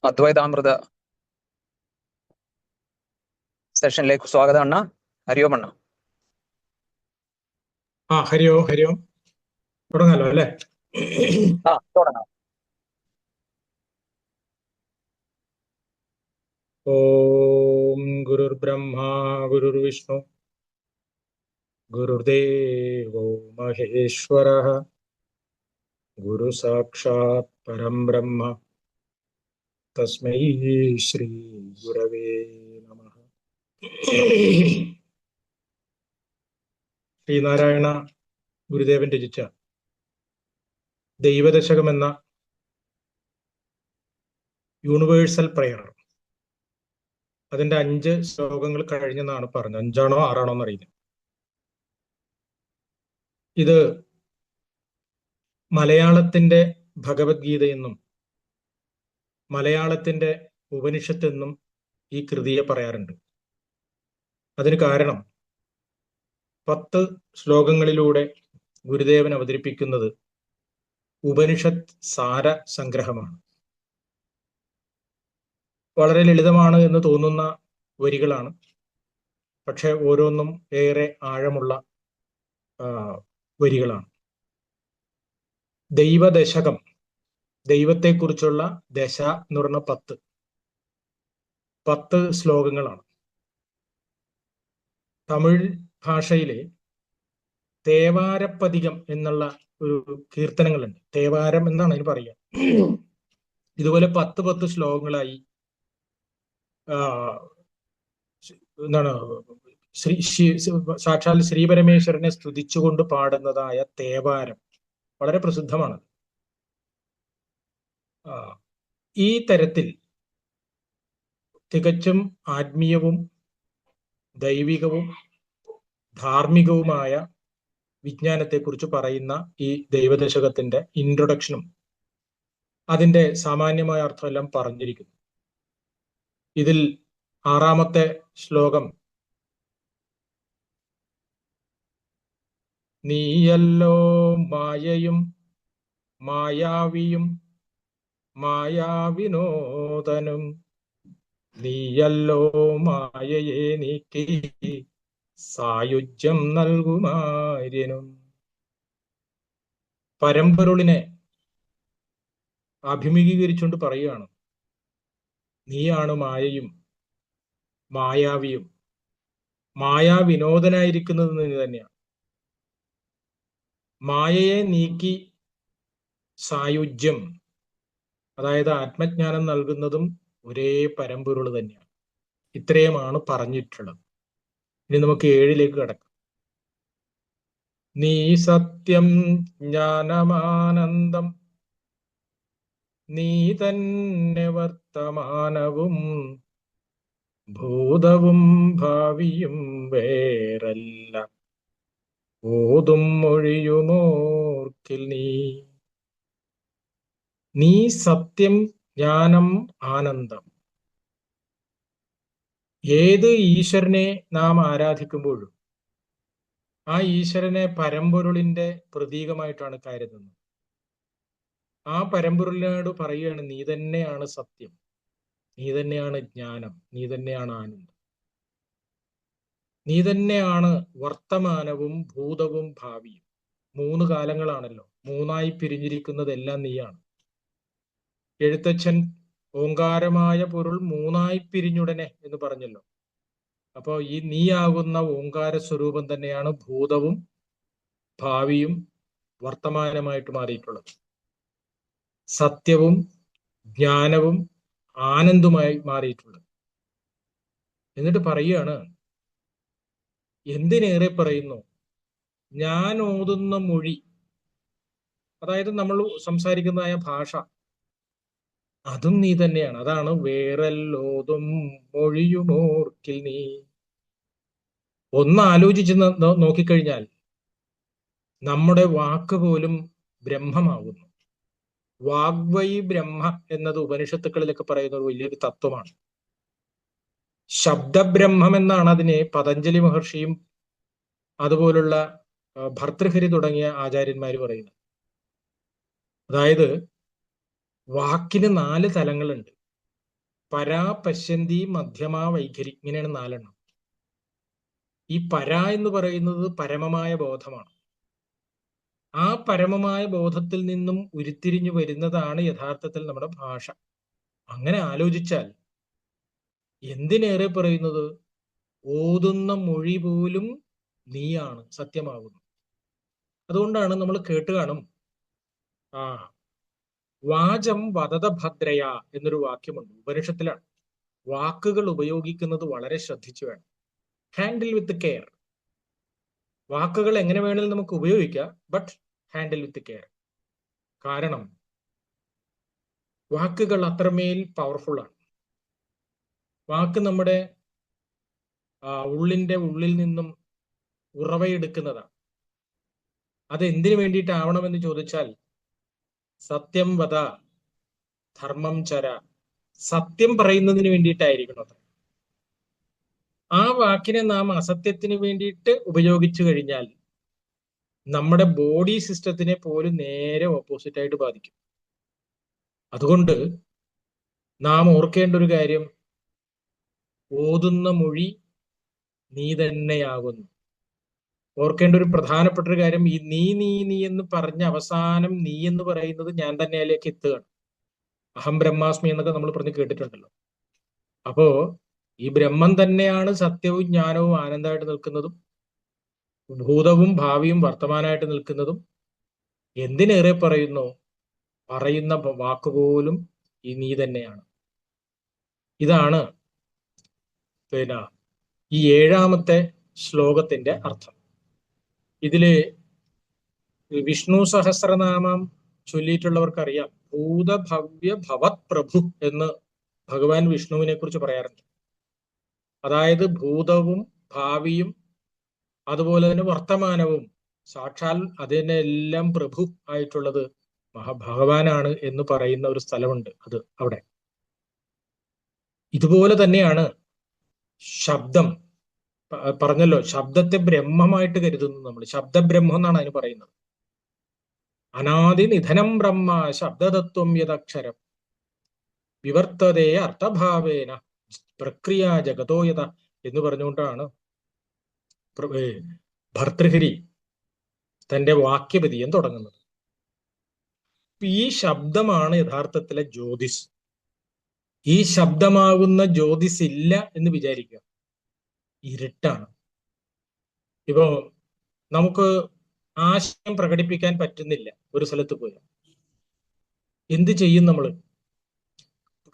അദ്വൈതാമൃത സെഷനിലേക്ക് സ്വാഗതം അണ്ണ. ഹരിയോം അണ്ണ. ഹരിയോം തുടങ്ങാലോ അല്ലേ? തുടങ്ങാം. ഓം ഗുരുർ ബ്രഹ്മ ഗുരുർ വിഷ്ണു ഗുരുദേവോ മഹേശ്വരഃ ഗുരു സാക്ഷാത് പരം ബ്രഹ്മ തസ്മൈ ശ്രീ ഗുരവേ നമഃ. ശ്രീനാരായണ ഗുരുദേവൻ രചിച്ച ദൈവദശകം എന്ന യൂണിവേഴ്സൽ പ്രയർ, അതിന്റെ 5 ശ്ലോകങ്ങൾ കഴിഞ്ഞെന്നാണ് പറഞ്ഞത്. 5ആണോ 6ആണോ എന്നറിയില്ല. ഇത് മലയാളത്തിന്റെ ഭഗവത്ഗീതയെന്നും മലയാളത്തിന്റെ ഉപനിഷത്ത് എന്നും ഈ കൃതിയെ പറയാറുണ്ട്. അതിന് കാരണം 10 ശ്ലോകങ്ങളിലൂടെ ഗുരുദേവൻ അവതരിപ്പിക്കുന്നത് ഉപനിഷത്ത് സാര സംഗ്രഹമാണ്. വളരെ ലളിതമാണ് എന്ന് തോന്നുന്ന വരികളാണ്, പക്ഷെ ഓരോന്നും ഏറെ ആഴമുള്ള വരികളാണ്. ദൈവദശകം, ദൈവത്തെക്കുറിച്ചുള്ള ദശ എന്ന് പറഞ്ഞ 10 ശ്ലോകങ്ങളാണ്. തമിഴ് ഭാഷയിലെ തേവാരപ്പതികം എന്നുള്ള ഒരു കീർത്തനങ്ങളുണ്ട്. തേവാരം എന്നാണ് അതിന് പറയുക. ഇതുപോലെ 10 ശ്ലോകങ്ങളായി എന്താണ് സാക്ഷാൽ ശ്രീപരമേശ്വരനെ സ്തുതിച്ചുകൊണ്ട് പാടുന്നതായ തേവാരം വളരെ പ്രസിദ്ധമാണ്. ഈ തരത്തിൽ തികച്ചും ആത്മീയവും ദൈവികവും ധാർമ്മികവുമായ വിജ്ഞാനത്തെക്കുറിച്ച് പറയുന്ന ഈ ദൈവദശകത്തിന്റെ ഇൻട്രൊഡക്ഷനും അതിന്റെ സാമാന്യമായ അർത്ഥമെല്ലാം പറഞ്ഞിരിക്കുന്നു. ഇതിൽ 6ാമത്തെ ശ്ലോകം, നീയല്ലോ മായയും മായാവിയും മായാവിനോദനും, നീയല്ലോ മായയെ നീക്കി സായുജ്യം നൽകുമാര്യനും. പരമ്പൊരുളിനെ അഭിമുഖീകരിച്ചുകൊണ്ട് പറയുകയാണ്, നീയാണ് മായയും മായാവിയും മായാവിനോദനായിരിക്കുന്നത് നീ തന്നെയാണ്. മായയെ നീക്കി സായുജ്യം, അതായത് ആത്മജ്ഞാനം നൽകുന്നതും ഒരേ പരമ്പൊരുൾ തന്നെയാണ്. ഇത്രയുമാണ് പറഞ്ഞിട്ടുള്ളത്. ഇനി നമുക്ക് 7ലേക്ക് കടക്കാം. നീ സത്യം ജ്ഞാനമാനന്ദം, നീ തന്നെ വർത്തമാനവും ഭൂതവും ഭാവിയും വേറല്ല, ഓതും മൊഴിയുമോർക്കിൽ നീ. നീ സത്യം ജ്ഞാനം ആനന്ദം. ഏത് ഈശ്വരനെ നാം ആരാധിക്കുമ്പോഴും ആ ഈശ്വരനെ പരമ്പൊരുളിന്റെ പ്രതീകമായിട്ടാണ് കരുതുന്നത്. ആ പരമ്പൊരുളിനോട് പറയുകയാണ്, നീ തന്നെയാണ് സത്യം, നീ തന്നെയാണ് ജ്ഞാനം, നീ തന്നെയാണ് ആനന്ദം, നീ തന്നെയാണ് വർത്തമാനവും ഭൂതവും ഭാവിയും. 3 കാലങ്ങളാണല്ലോ, 3ആയി പിരിഞ്ഞിരിക്കുന്നതെല്ലാം നീയാണ്. എഴുത്തച്ഛൻ ഓങ്കാരമായ പൊരുൾ 3ആയി പിരിഞ്ഞുടനെ എന്ന് പറഞ്ഞല്ലോ. അപ്പോൾ ഈ നീയാകുന്ന ഓങ്കാര സ്വരൂപം തന്നെയാണ് ഭൂതവും ഭാവിയും വർത്തമാനമായിട്ട് മാറിയിട്ടുള്ളത്. സത്യവും ജ്ഞാനവും ആനന്ദമായി മാറിയിട്ടുള്ളത്. എന്നിട്ട് പറയുകയാണ്, എന്തിനേറെ പറയുന്നു, ഞാൻ ഓതുന്ന മൊഴി, അതായത് നമ്മൾ സംസാരിക്കുന്നതായ ഭാഷ, അതും നീ തന്നെയാണ്. അതാണ് വേറെല്ലോതും മൊഴിയുമോർക്കിൽ നീ. ഒന്ന് ആലോചിച്ച് നോക്കിക്കഴിഞ്ഞാൽ നമ്മുടെ വാക്ക് പോലും ബ്രഹ്മമാകുന്നു. വാഗ്വൈ ബ്രഹ്മ എന്നത് ഉപനിഷത്തുക്കളിലൊക്കെ പറയുന്ന ഒരു വലിയൊരു തത്വമാണ്. ശബ്ദബ്രഹ്മം എന്നാണ് അതിനെ പതഞ്ജലി മഹർഷിയും അതുപോലുള്ള ഭർതൃഹരി തുടങ്ങിയ ആചാര്യന്മാർ പറയുന്നത്. അതായത് വാക്കിന് 4 തലങ്ങളുണ്ട്. പരാ, പശ്യന്തി, മധ്യമ, വൈഖരി, ഇങ്ങനെയാണ് 4 ഈ പര എന്ന് പറയുന്നത് പരമമായ ബോധമാണ്. ആ പരമമായ ബോധത്തിൽ നിന്നും ഉരുത്തിരിഞ്ഞു വരുന്നതാണ് യഥാർത്ഥത്തിൽ നമ്മുടെ ഭാഷ. അങ്ങനെ ആലോചിച്ചാൽ എന്തിനേറെ പറയുന്നത് ഓതുന്ന മൊഴി പോലും നീയാണ്, സത്യമാകുന്നു. അതുകൊണ്ടാണ് നമ്മൾ കേട്ട് കാണും, വാചം വദത ഭദ്രയ എന്നൊരു വാക്യമുണ്ട്, ഉപനിഷത്തിലാണ്. വാക്കുകൾ ഉപയോഗിക്കുന്നത് വളരെ ശ്രദ്ധിച്ചു വേണം. Handle with care. വാക്കുകൾ എങ്ങനെ വേണമെങ്കിലും നമുക്ക് ഉപയോഗിക്കാം, ബട്ട് ഹാൻഡിൽ വിത്ത് കെയർ. കാരണം വാക്കുകൾ അത്രമേൽ പവർഫുൾ ആണ്. വാക്ക് നമ്മുടെ ഉള്ളിന്റെ ഉള്ളിൽ നിന്നും ഉറവയെടുക്കുന്നതാണ്. അത് എന്തിനു വേണ്ടിയിട്ടാവണമെന്ന് ചോദിച്ചാൽ, സത്യം വദ ധർമ്മം ചര, സത്യം പറയുന്നതിന് വേണ്ടിയിട്ടായിരിക്കണം അത്. ആ വാക്കിനെ നാം അസത്യത്തിന് വേണ്ടിയിട്ട് ഉപയോഗിച്ചു കഴിഞ്ഞാൽ നമ്മുടെ ബോഡി സിസ്റ്റത്തിനെ പോലും നേരെ ഓപ്പോസിറ്റ് ആയിട്ട് ബാധിക്കും. അതുകൊണ്ട് നാം ഓർക്കേണ്ട ഒരു കാര്യം, ഓതുന്ന മൊഴി നീ തന്നെയാകുന്നു. ഓർക്കേണ്ട ഒരു പ്രധാനപ്പെട്ട ഒരു കാര്യം, ഈ നീ നീ നീ എന്ന് പറഞ്ഞ അവസാനം നീ എന്ന് പറയുന്നത് ഞാൻ തന്നെയിലേക്ക് എത്തുകയാണ്. അഹം ബ്രഹ്മാസ്മി എന്നൊക്കെ നമ്മൾ പറഞ്ഞ് കേട്ടിട്ടുണ്ടല്ലോ. അപ്പോ ഈ ബ്രഹ്മം തന്നെയാണ് സത്യവും ജ്ഞാനവും ആനന്ദമായിട്ട് നിൽക്കുന്നതും ഭൂതവും ഭാവിയും വർത്തമാനമായിട്ട് നിൽക്കുന്നതും. എന്തിനേറെ പറയുന്നു, പറയുന്ന വാക്കുപോലും ഈ നീ തന്നെയാണ്. ഇതാണ് ഈ 7ാമത്തെ ശ്ലോകത്തിന്റെ അർത്ഥം. ഇതില് വിഷ്ണു സഹസ്രനാമം ചൊല്ലിയിട്ടുള്ളവർക്കറിയാം, ഭൂതഭവ്യ ഭവത് പ്രഭു എന്ന് ഭഗവാൻ വിഷ്ണുവിനെ കുറിച്ച് പറയാറുണ്ട്. അതായത് ഭൂതവും ഭാവിയും അതുപോലെ തന്നെ വർത്തമാനവും സാക്ഷാൽ അതിനെല്ലാം പ്രഭു ആയിട്ടുള്ളത് ഭഗവാനാണ് എന്ന് പറയുന്ന ഒരു സ്ഥലമുണ്ട്. അത് അവിടെ ഇതുപോലെ തന്നെയാണ് ശബ്ദം. പറഞ്ഞല്ലോ, ശബ്ദത്തെ ബ്രഹ്മമായിട്ട് കരുതുന്നു നമ്മൾ. ശബ്ദബ്രഹ്മം എന്നാണ് അതിന് പറയുന്നത്. അനാദി നിധനം ബ്രഹ്മ ശബ്ദതത്വം യദക്ഷരം വിവർത്തതേ അർത്ഥഭാവേന പ്രക്രിയ ജഗതോയത എന്ന് പറഞ്ഞുകൊണ്ടാണ് ഭർതൃഹരി തന്റെ വാക്യപതിയം തുടങ്ങുന്നത്. ഈ ശബ്ദമാണ് യഥാർത്ഥത്തിലെ ജ്യോതിസ്. ഈ ശബ്ദമാകുന്ന ജ്യോതിസ് ഇല്ല എന്ന് വിചാരിക്കുക, ഇരുട്ടാണ്. ഇപ്പോ നമുക്ക് ആശയം പ്രകടിപ്പിക്കാൻ പറ്റുന്നില്ല ഒരു സ്ഥലത്ത് പോയാൽ. എന്ത് ചെയ്യും നമ്മൾ?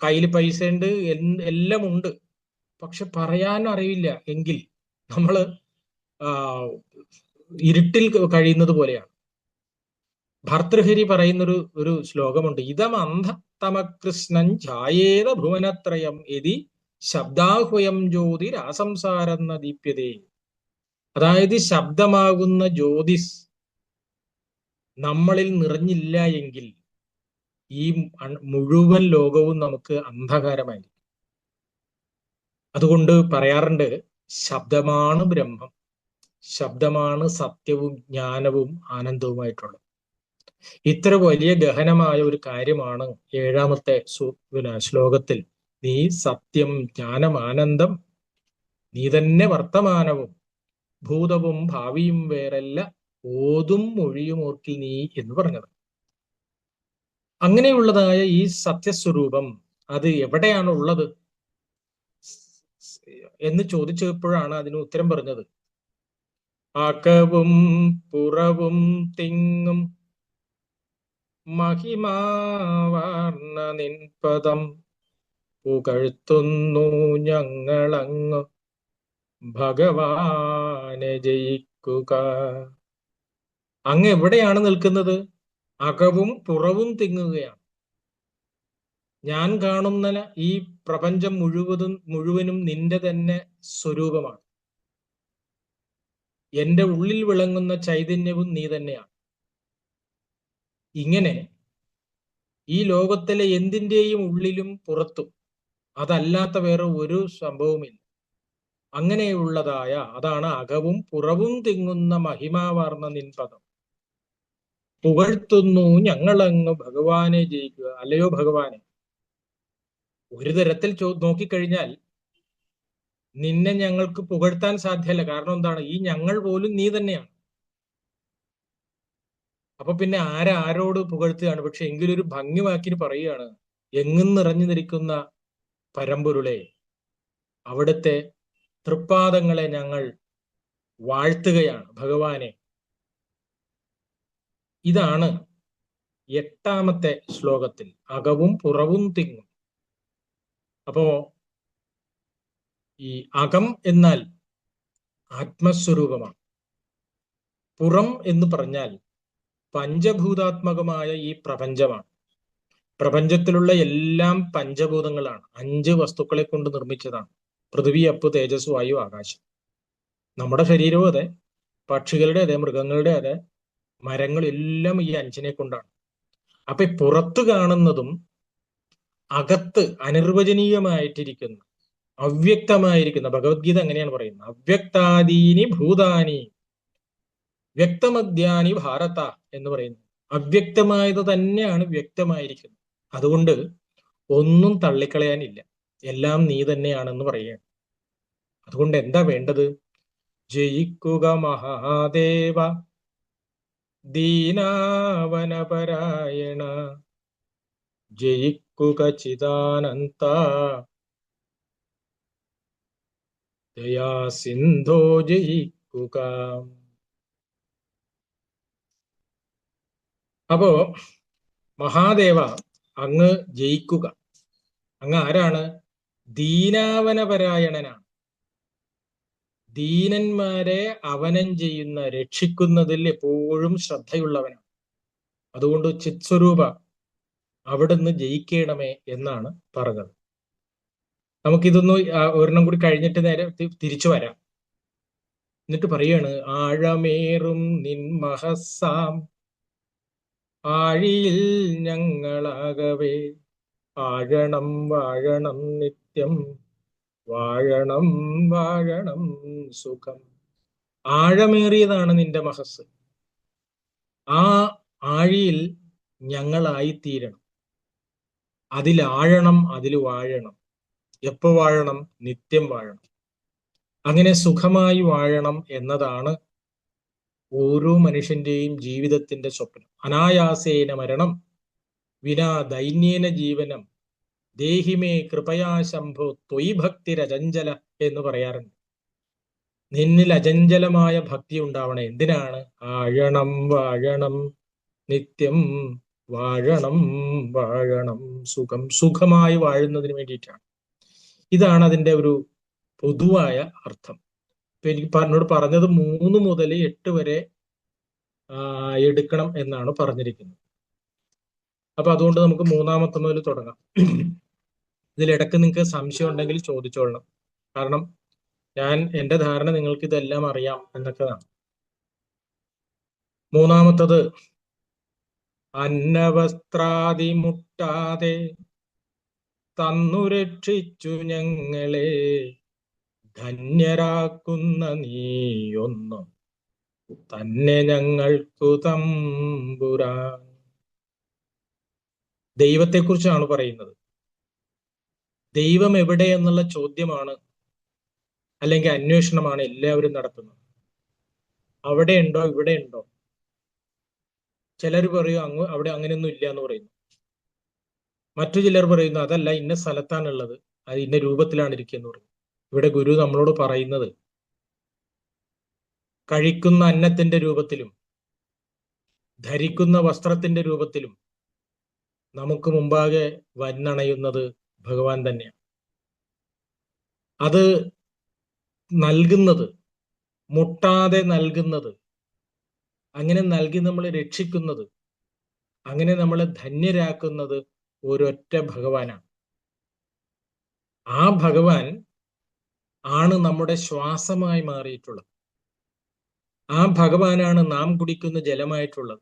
കയ്യിൽ പൈസ ഉണ്ട്, എല്ലാം ഉണ്ട്, പക്ഷെ പറയാനും അറിയില്ല എങ്കിൽ നമ്മള് ഇരുട്ടിൽ കഴിയുന്നത് പോലെയാണ്. ഭർതൃഹരി പറയുന്നൊരു ശ്ലോകമുണ്ട്, ഇതം അന്ധതമകൃഷ്ണൻ ഛായേത ഭുവനത്രയം യതി ശബ്ദാഹ്വയം ജ്യോതിരാസംസാരം ദീപ്യതേ. അതായത് ശബ്ദമാകുന്ന ജ്യോതിസ് നമ്മളിൽ നിറഞ്ഞില്ല എങ്കിൽ ഈ മുഴുവൻ ലോകവും നമുക്ക് അന്ധകാരമായിരിക്കും. അതുകൊണ്ട് പറയാറുണ്ട്, ശബ്ദമാണ് ബ്രഹ്മം, ശബ്ദമാണ് സത്യവും ജ്ഞാനവും ആനന്ദവുമായിട്ടുള്ളത്. ഇത്ര വലിയ ഗഹനമായ ഒരു കാര്യമാണ് 7ാമത്തെ ശ്ലോകത്തിൽ. നീ സത്യം, ജ്ഞാനം, ആനന്ദം, നീ തന്നെ വർത്തമാനവും ഭൂതവും ഭാവിയും വേറല്ല, ഓതും മൊഴിയും ഓർക്കിൽ നീ എന്ന് പറഞ്ഞത്. അങ്ങനെയുള്ളതായ ഈ സത്യസ്വരൂപം അത് എവിടെയാണ് ഉള്ളത് എന്ന് ചോദിച്ചപ്പോഴാണ് അതിന് ഉത്തരം പറഞ്ഞത്, അകവും പുറവും തിങ്ങും മഹിമാവാർന്ന നിൻപദം പുകഴ്ത്തുന്നു ഞങ്ങളങ്ങ് ഭഗവാനെ ജയിക്കുക. അങ്ങ് എവിടെയാണ് നിൽക്കുന്നത്? അകവും പുറവും തിങ്ങുകയാണ്. ഞാൻ കാണുന്ന ഈ പ്രപഞ്ചം മുഴുവനും നിന്റെ തന്നെ സ്വരൂപമാണ്. എന്റെ ഉള്ളിൽ വിളങ്ങുന്ന ചൈതന്യവും നീ തന്നെയാണ്. ഇങ്ങനെ ഈ ലോകത്തിലെ എന്തിൻ്റെയും ഉള്ളിലും പുറത്തും അതല്ലാത്ത വേറെ ഒരു സംഭവമില്ല. അങ്ങനെയുള്ളതായ അതാണ് അകവും പുറവും തിങ്ങുന്ന മഹിമാവാർന്ന നിൻപദം പുകഴ്ത്തുന്നു ഞങ്ങളങ്ങ് ഭഗവാനെ ജയിക്കുക. അല്ലയോ ഭഗവാനെ, ഒരു തരത്തിൽ നോക്കിക്കഴിഞ്ഞാൽ നിന്നെ ഞങ്ങൾക്ക് പുകഴ്ത്താൻ സാധ്യമല്ല. കാരണം എന്താണ്? ഈ ഞങ്ങൾ പോലും നീ തന്നെയാണ്. അപ്പൊ പിന്നെ ആരോട് പുകഴ്ത്തുകയാണ്? പക്ഷെ എങ്കിലും ഒരു ഭംഗിവാക്കിന് പറയുകയാണ്, എങ്ങും നിറഞ്ഞു നിൽക്കുന്ന പരമ്പൊരുളെ, അവിടുത്തെ തൃപ്പാദങ്ങളെ ഞങ്ങൾ വാഴ്ത്തുകയാണ് ഭഗവാനെ. ഇതാണ് 8ാമത്തെ ശ്ലോകത്തിൽ അകവും പുറവും തിങ്ങും. അപ്പോ ഈ അകം എന്നാൽ ആത്മസ്വരൂപമാണ്. പുറം എന്ന് പറഞ്ഞാൽ പഞ്ചഭൂതാത്മകമായ ഈ പ്രപഞ്ചമാണ്. പ്രപഞ്ചത്തിലുള്ള എല്ലാം പഞ്ചഭൂതങ്ങളാണ്. 5 വസ്തുക്കളെ കൊണ്ട് നിർമ്മിച്ചതാണ്: പൃഥ്വി, അപ്പ്, തേജസ്, വായു, ആകാശം. നമ്മുടെ ശരീരവും അതെ, പക്ഷികളുടെ അതെ, മൃഗങ്ങളുടെ അതെ, മരങ്ങളെല്ലാം ഈ 5നെ കൊണ്ടാണ്. അപ്പൊ പുറത്ത് കാണുന്നതും അകത്ത് അനിർവചനീയമായിട്ടിരിക്കുന്ന, അവ്യക്തമായിരിക്കുന്ന, ഭഗവത്ഗീത അങ്ങനെയാണ് പറയുന്നത്, അവ്യക്താദീനി ഭൂതാനി വ്യക്തമദ്യാനി ഭാരത എന്ന് പറയുന്നു. അവ്യക്തമായത് തന്നെയാണ് വ്യക്തമായിരിക്കുന്നത്. അതുകൊണ്ട് ഒന്നും തള്ളിക്കളയാനില്ല, എല്ലാം നീ തന്നെയാണെന്ന് പറയുകയാണ്. അതുകൊണ്ട് എന്താ വേണ്ടത്? ജയിക്കുക മഹാദേവ ദീനാവനപരായണ, ജയിക്കുക ചിദാനന്ത ദയാ സിന്ധോ ജയിക്കുക. അപ്പോ മഹാദേവ, അങ്ങ് ജയിക്കുക. അങ്ങ് ആരാണ്? ദീനാവനപരായണനാണ്. ദീനന്മാരെ അവനം ചെയ്യുന്ന, രക്ഷിക്കുന്നതിൽ എപ്പോഴും ശ്രദ്ധയുള്ളവനാണ്. അതുകൊണ്ട് ചിത്സ്വരൂപ, അവിടുന്ന് ജയിക്കണമേ എന്നാണ് പറഞ്ഞത്. നമുക്കിതൊന്ന് ഒരെണ്ണം കൂടി കഴിഞ്ഞിട്ട് നേരെ തിരിച്ചു വരാം. എന്നിട്ട് പറയാണ്, ആഴമേറും നിൻ മഹസ്സാം ആഴിയിൽ ഞങ്ങളാകവേ ആഴണം വാഴണം നിത്യം, വാഴണം വാഴണം സുഖം. ആഴമേറിയതാണ് നിന്റെ മഹസ്. ആ ആഴിയിൽ ഞങ്ങളായിത്തീരണം. അതിൽ ആഴണം, അതിൽ വാഴണം. എപ്പോ വാഴണം? നിത്യം വാഴണം. അങ്ങനെ സുഖമായി വാഴണം എന്നതാണ് ഓരോ മനുഷ്യന്റെയും ജീവിതത്തിന്റെ സ്വപ്നം. അനായാസേന മരണം വിനാ ദൈന്യേന ജീവനം ദേഹിമേ കൃപയാ ശംഭോ ത്വയി ഭക്തിരചഞ്ചല എന്ന് പറയാറുണ്ട്. നിന്നിൽ അചഞ്ചലമായ ഭക്തി ഉണ്ടാവണം. എന്തിനാണ്? ആഴണം വാഴണം നിത്യം, വാഴണം വാഴണം സുഖം. സുഖമായി വാഴുന്നതിന് വേണ്ടിയിട്ടാണ്. ഇതാണ് അതിന്റെ ഒരു പൊതുവായ അർത്ഥം. ഇപ്പൊ എനിക്ക് എന്നോട് പറഞ്ഞത് 3 മുതൽ 8 വരെ എടുക്കണം എന്നാണ് പറഞ്ഞിരിക്കുന്നത്. അപ്പൊ അതുകൊണ്ട് നമുക്ക് 3ാമത്തെ മുതൽ തുടങ്ങാം. ഇതിലിടക്ക് നിങ്ങൾക്ക് സംശയം ഉണ്ടെങ്കിൽ ചോദിച്ചോളണം. കാരണം എന്റെ ധാരണ നിങ്ങൾക്ക് ഇതെല്ലാം അറിയാം എന്നൊക്കെയാണ്. 3ാമത്തത്, അന്നവസ്ത്രാദി മുട്ടാതെ തന്നു രക്ഷിച്ചു ഞങ്ങളെ ധന്യരാക്കുന്ന നീയൊന്നു തന്നെ ഞങ്ങൾക്കു തമ്പുരാൻ. ദൈവത്തെക്കുറിച്ചാണ് പറയുന്നത്. ദൈവം എവിടെ എന്നുള്ള ചോദ്യമാണ്, അല്ലെങ്കിൽ അന്വേഷണമാണ് എല്ലാവരും നടത്തുന്നത്. അവിടെ ഉണ്ടോ, ഇവിടെ ഉണ്ടോ? ചിലർ പറയും അവിടെ അങ്ങനെയൊന്നും ഇല്ല എന്ന് പറയുന്നു. മറ്റു ചിലർ പറയുന്നു അതല്ല, ഇന്ന സ്ഥലത്താണുള്ളത്, അത് ഇന്ന രൂപത്തിലാണ് ഇരിക്കുന്നത് പറയും. ഇവിടെ ഗുരു നമ്മളോട് പറയുന്നത് കഴിക്കുന്ന അന്നത്തിന്റെ രൂപത്തിലും ധരിക്കുന്ന വസ്ത്രത്തിന്റെ രൂപത്തിലും നമുക്ക് മുമ്പാകെ വന്നണയുന്നത് ഭഗവാൻ തന്നെയാണ്. അത് നൽകുന്നത്, മുട്ടാതെ നൽകുന്നത്, അങ്ങനെ നൽകി നമ്മളെ രക്ഷിക്കുന്നത്, അങ്ങനെ നമ്മളെ ധന്യരാക്കുന്നത് ഒരൊറ്റ ഭഗവാനാണ്. ആ ഭഗവാൻ ആണ് നമ്മുടെ ശ്വാസമായി മാറിയിട്ടുള്ളത്. ആ ഭഗവാനാണ് നാം കുടിക്കുന്ന ജലമായിട്ടുള്ളത്.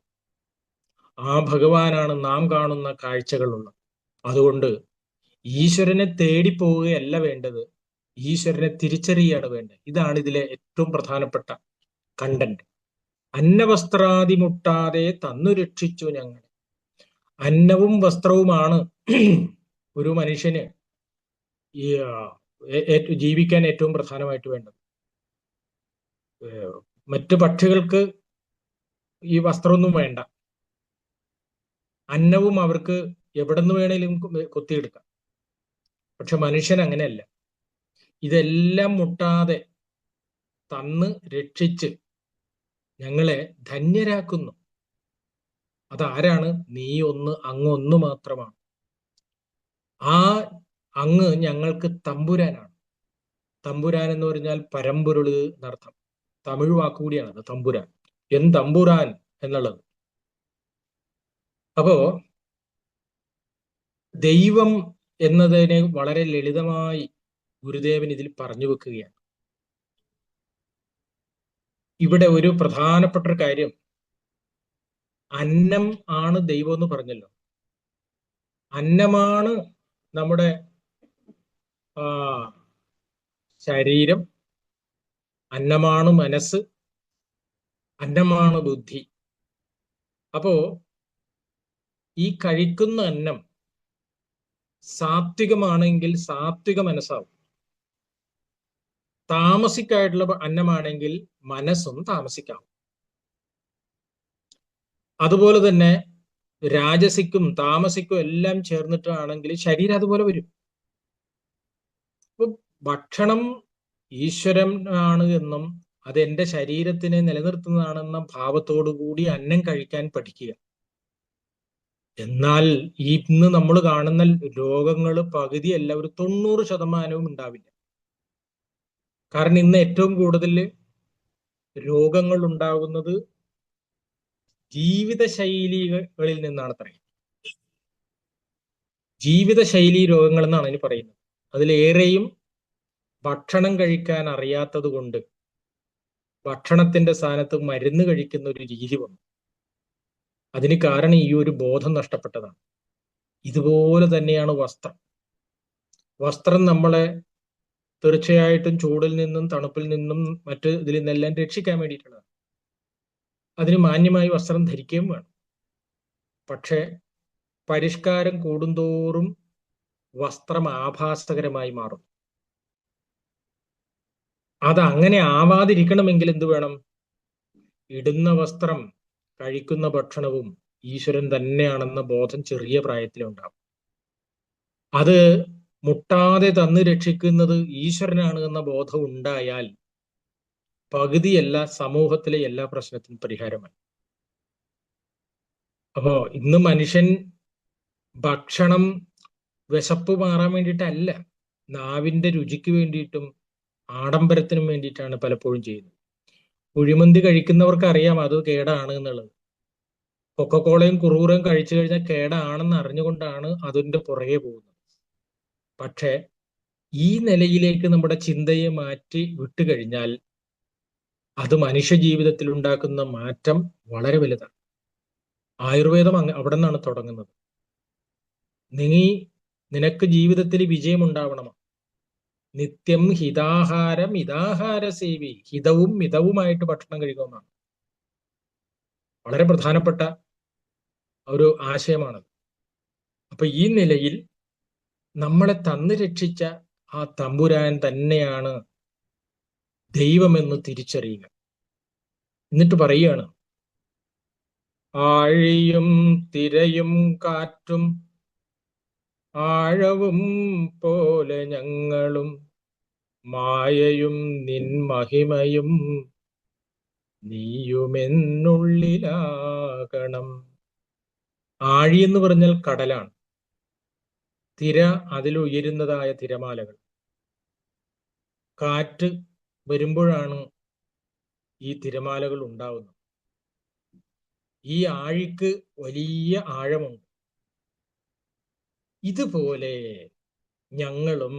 ആ ഭഗവാനാണ് നാം കാണുന്ന കാഴ്ചകളുള്ളത്. അതുകൊണ്ട് ഈശ്വരനെ തേടിപ്പോവുകയല്ല വേണ്ടത്, ഈശ്വരനെ തിരിച്ചറിയാണ് വേണ്ടത്. ഇതാണ് ഇതിലെ ഏറ്റവും പ്രധാനപ്പെട്ട കണ്ടന്റ്. അന്നവസ്ത്രാദി മുട്ടാതെ തന്നു രക്ഷിച്ചു ഞങ്ങൾ. അന്നവും വസ്ത്രവുമാണ് ഒരു മനുഷ്യന് ഈ ജീവിക്കാൻ ഏറ്റവും പ്രധാനമായിട്ട് വേണ്ടത്. മറ്റു പക്ഷികൾക്ക് ഈ വസ്ത്രമൊന്നും വേണ്ട, അന്നവും അവർക്ക് എവിടെ നിന്ന് വേണേലും കൊത്തിയെടുക്കാം. പക്ഷെ മനുഷ്യൻ അങ്ങനെയല്ല. ഇതെല്ലാം മുട്ടാതെ തന്ന് രക്ഷിച്ച് ഞങ്ങളെ ധന്യരാക്കുന്നു. അതാരാണ്? നീ ഒന്ന്, അങ്ങ് ഒന്ന് മാത്രമാണ്. ആ അങ്ങ് ഞങ്ങൾക്ക് തമ്പുരാനാണ്. തമ്പുരാൻ എന്ന് പറഞ്ഞാൽ പരമ്പൊരുള് എന്നർത്ഥം. തമിഴ് വാക്കുകൂടിയാണത് തമ്പുരാൻ, തമ്പുരാൻ എന്നുള്ളത്. അപ്പോ ദൈവം എന്നതിനെ വളരെ ലളിതമായി ഗുരുദേവൻ ഇതിൽ പറഞ്ഞു വെക്കുകയാണ്. ഇവിടെ ഒരു പ്രധാനപ്പെട്ട ഒരു കാര്യം, അന്നം ആണ് ദൈവം എന്ന് പറഞ്ഞല്ലോ. അന്നമാണ് നമ്മുടെ ശരീരം, അന്നമാണ് മനസ്സ്, അന്നമാണ് ബുദ്ധി. അപ്പോ ഈ കഴിക്കുന്ന അന്നം സാത്വികമാണെങ്കിൽ സാത്വിക മനസ്സാവും. താമസിക്കായിട്ടുള്ള അന്നമാണെങ്കിൽ മനസ്സും താമസിക്കാവും. അതുപോലെ തന്നെ രാജസിക്കും താമസിക്കും എല്ലാം ചേർന്നിട്ടാണെങ്കിൽ ശരീരം അതുപോലെ വരും. അപ്പൊ ഭക്ഷണം ഈശ്വരൻ ആണ് എന്നും അത് എന്റെ ശരീരത്തിനെ നിലനിർത്തുന്നതാണെന്ന ഭാവത്തോടു കൂടി അന്നം കഴിക്കാൻ പഠിക്കുക. എന്നാൽ ഇന്ന് നമ്മൾ കാണുന്ന രോഗങ്ങൾ പകുതിയല്ല, ഒരു 90% ഉണ്ടാവില്ല. കാരണം ഇന്ന് ഏറ്റവും കൂടുതൽ രോഗങ്ങൾ ഉണ്ടാകുന്നത് ജീവിതശൈലികളിൽ നിന്നാണ് പറയുന്നത്. ജീവിതശൈലി രോഗങ്ങൾ എന്നാണ് അതിന് പറയുന്നത്. അതിലേറെയും ഭക്ഷണം കഴിക്കാൻ അറിയാത്തത് കൊണ്ട് ഭക്ഷണത്തിന്റെ സ്ഥാനത്ത് മരുന്ന് കഴിക്കുന്ന ഒരു രീതി വന്നു. അതിന് കാരണം ഈ ഒരു ബോധം നഷ്ടപ്പെട്ടതാണ്. ഇതുപോലെ തന്നെയാണ് വസ്ത്രം. വസ്ത്രം നമ്മളെ തീർച്ചയായിട്ടും ചൂടിൽ നിന്നും തണുപ്പിൽ നിന്നും മറ്റ് ഇതിൽ നിന്നെല്ലാം രക്ഷിക്കാൻ വേണ്ടിയിട്ടുള്ളതാണ്. അതിന് മാന്യമായി വസ്ത്രം ധരിക്കുകയും വേണം. പക്ഷെ പരിഷ്കാരം കൂടുന്തോറും വസ്ത്രം ആഭാസകരമായി മാറും. അത് അങ്ങനെ ആവാതിരിക്കണമെങ്കിൽ എന്ത് വേണം? ഇടുന്ന വസ്ത്രം, കഴിക്കുന്ന ഭക്ഷണവും ഈശ്വരൻ തന്നെയാണെന്ന ബോധം ചെറിയ പ്രായത്തിലുണ്ടാവും. അത് മുട്ടാതെ തന്ന് രക്ഷിക്കുന്നത് ഈശ്വരനാണ് എന്ന ബോധം ഉണ്ടായാൽ പകുതിയല്ല സമൂഹത്തിലെ എല്ലാ പ്രശ്നത്തിനും പരിഹാരമായി. അപ്പോ ഇന്ന് മനുഷ്യൻ ഭക്ഷണം വിശപ്പ് മാറാൻ വേണ്ടിയിട്ടല്ല, നാവിന്റെ രുചിക്ക് വേണ്ടിയിട്ടും ആഡംബരത്തിനും വേണ്ടിയിട്ടാണ് പലപ്പോഴും ചെയ്യുന്നത്. കുഴിമന്തി കഴിക്കുന്നവർക്ക് അറിയാം അത് കേടാണ് എന്നുള്ളത്. കൊക്കക്കോളയും കുറുകുറയും കഴിച്ചു കഴിഞ്ഞാൽ കേടാണെന്ന് അറിഞ്ഞുകൊണ്ടാണ് അതിന്റെ പുറകെ പോകുന്നത്. പക്ഷെ ഈ നിലയിലേക്ക് നമ്മുടെ ചിന്തയെ മാറ്റി വിട്ടുകഴിഞ്ഞാൽ അത് മനുഷ്യ ജീവിതത്തിൽ ഉണ്ടാക്കുന്ന മാറ്റം വളരെ വലുതാണ്. ആയുർവേദം അവിടെ നിന്നാണ് തുടങ്ങുന്നത്. നിനക്ക് ജീവിതത്തിൽ വിജയം ഉണ്ടാവണമോ? നിത്യം ഹിതാഹാരം മിതാഹാര സേവി, ഹിതവും മിതവുമായിട്ട് ഭക്ഷണം കഴിക്കുമെന്നാണ്. വളരെ പ്രധാനപ്പെട്ട ഒരു ആശയമാണ്. അപ്പൊ ഈ നിലയിൽ നമ്മളെ തന്നു രക്ഷിച്ച ആ തമ്പുരാൻ തന്നെയാണ് ദൈവമെന്ന് തിരിച്ചറിയുക. എന്നിട്ട് പറയുകയാണ്, ആഴിയും തിരയും കാറ്റും ആഴവും പോലെ ഞങ്ങളും മായയും നിൻ മഹിമയും നീയുമെന്നുള്ളിലാകണം. ആഴി എന്ന് പറഞ്ഞാൽ കടലാണ്. തിര അതിലുയരുന്നതായ തിരമാലകൾ. കാറ്റ് വരുമ്പോഴാണ് ഈ തിരമാലകൾ ഉണ്ടാവുന്നത്. ഈ ആഴിക്ക് വലിയ ആഴമുണ്ട്. ഇതുപോലെ ഞങ്ങളും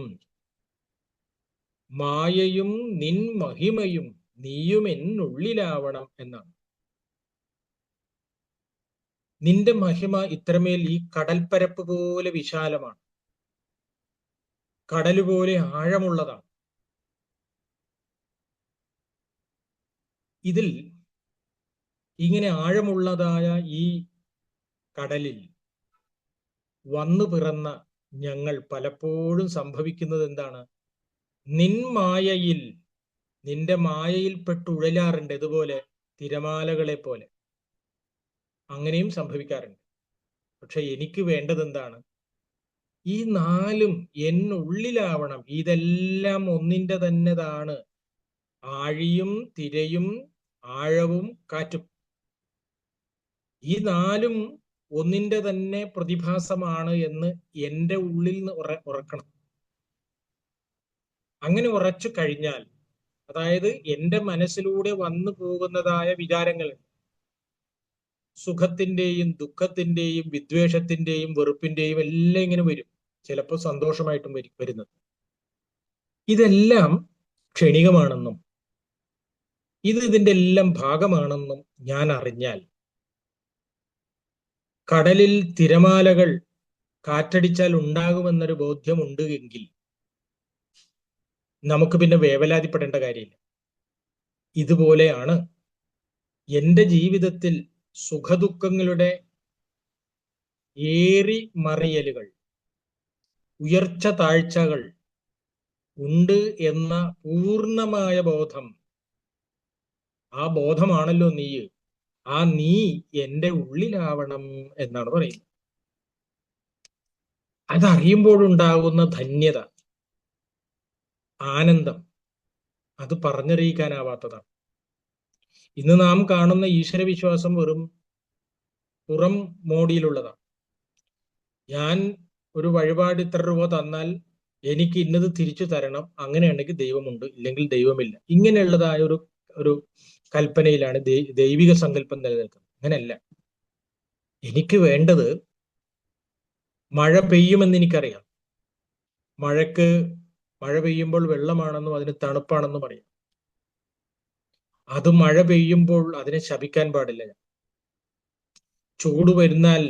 മായയും നിൻ മഹിമയും നീയും എന്നുള്ളിലാവണം എന്നാണ്. നിന്റെ മഹിമ ഇത്രമേൽ ഈ കടൽപ്പരപ്പ് പോലെ വിശാലമാണ്, കടല് പോലെ ആഴമുള്ളതാണ്. ഇതിൽ ഇങ്ങനെ ആഴമുള്ളതായ ഈ കടലിൽ വന്നു പിറന്ന ഞങ്ങൾ പലപ്പോഴും സംഭവിക്കുന്നത് എന്താണ്? നിന്റെ മായയിൽപ്പെട്ട് ഉഴലാറുണ്ട്, ഇതുപോലെ തിരമാലകളെ പോലെ. അങ്ങനെയും സംഭവിക്കാറുണ്ട്. പക്ഷെ എനിക്ക് വേണ്ടത് എന്താണ്? ഈ നാലും എന്നുള്ളിലാവണം. ഇതെല്ലാം ഒന്നിന്റെ തന്നെതാണ്. ആഴിയും തിരയും ആഴവും കാറ്റും, ഈ നാലും ഒന്നിന്റെ തന്നെ പ്രതിഭാസമാണ് എന്ന് എൻ്റെ ഉള്ളിൽ നിന്ന് ഉറക്കണം. അങ്ങനെ ഉറച്ചു കഴിഞ്ഞാൽ, അതായത് എൻ്റെ മനസ്സിലൂടെ വന്നു പോകുന്നതായ വിചാരങ്ങൾ, സുഖത്തിന്റെയും ദുഃഖത്തിന്റെയും വിദ്വേഷത്തിന്റെയും വെറുപ്പിന്റെയും എല്ലാം ഇങ്ങനെ വരും. ചിലപ്പോൾ സന്തോഷമായിട്ടും വരുന്നത്. ഇതെല്ലാം ക്ഷണികമാണെന്നും ഇതിന്റെ എല്ലാം ഭാഗമാണെന്നും ഞാൻ അറിഞ്ഞാൽ, കടലിൽ തിരമാലകൾ കാറ്റടിച്ചാൽ ഉണ്ടാകുമെന്നൊരു ബോധ്യമുണ്ട് എങ്കിൽ നമുക്ക് പിന്നെ വേവലാതിപ്പെടേണ്ട കാര്യമില്ല. ഇതുപോലെയാണ് എൻ്റെ ജീവിതത്തിൽ സുഖദുഃഖങ്ങളുടെ ഏറി മറിയലുകൾ, ഉയർച്ച താഴ്ചകൾ ഉണ്ട് എന്ന പൂർണ്ണമായ ബോധം. ആ ബോധമാണല്ലോ നീ. ആ നീ എൻ്റെ ഉള്ളിലാവണം എന്നാണ് പറയുന്നത്. അതറിയുമ്പോഴുണ്ടാകുന്ന ധന്യത, ആനന്ദം, അത് പറഞ്ഞറിയിക്കാനാവാത്തതാണ്. ഇന്ന് നാം കാണുന്ന ഈശ്വരവിശ്വാസം വെറും പുറം മോടിയിലുള്ളതാണ്. ഞാൻ ഒരു വഴിപാട് ഇത്ര രൂപ തന്നാൽ എനിക്ക് ഇന്നത് തിരിച്ചു തരണം, അങ്ങനെയുണ്ടെങ്കിൽ ദൈവമുണ്ട്, ഇല്ലെങ്കിൽ ദൈവമില്ല, ഇങ്ങനെയുള്ളതായ ഒരു കൽപ്പനയിലാണ് ദൈവിക സങ്കല്പം നിലനിൽക്കുന്നത്. അങ്ങനെയല്ല. എനിക്ക് വേണ്ടത്, മഴ പെയ്യുമെന്ന് എനിക്കറിയാം. മഴ പെയ്യുമ്പോൾ വെള്ളമാണെന്നും അതിന് തണുപ്പാണെന്നും അറിയാം. അത് മഴ പെയ്യുമ്പോൾ അതിനെ ശപിക്കാൻ പാടില്ല. ചൂട് വരുന്നാൽ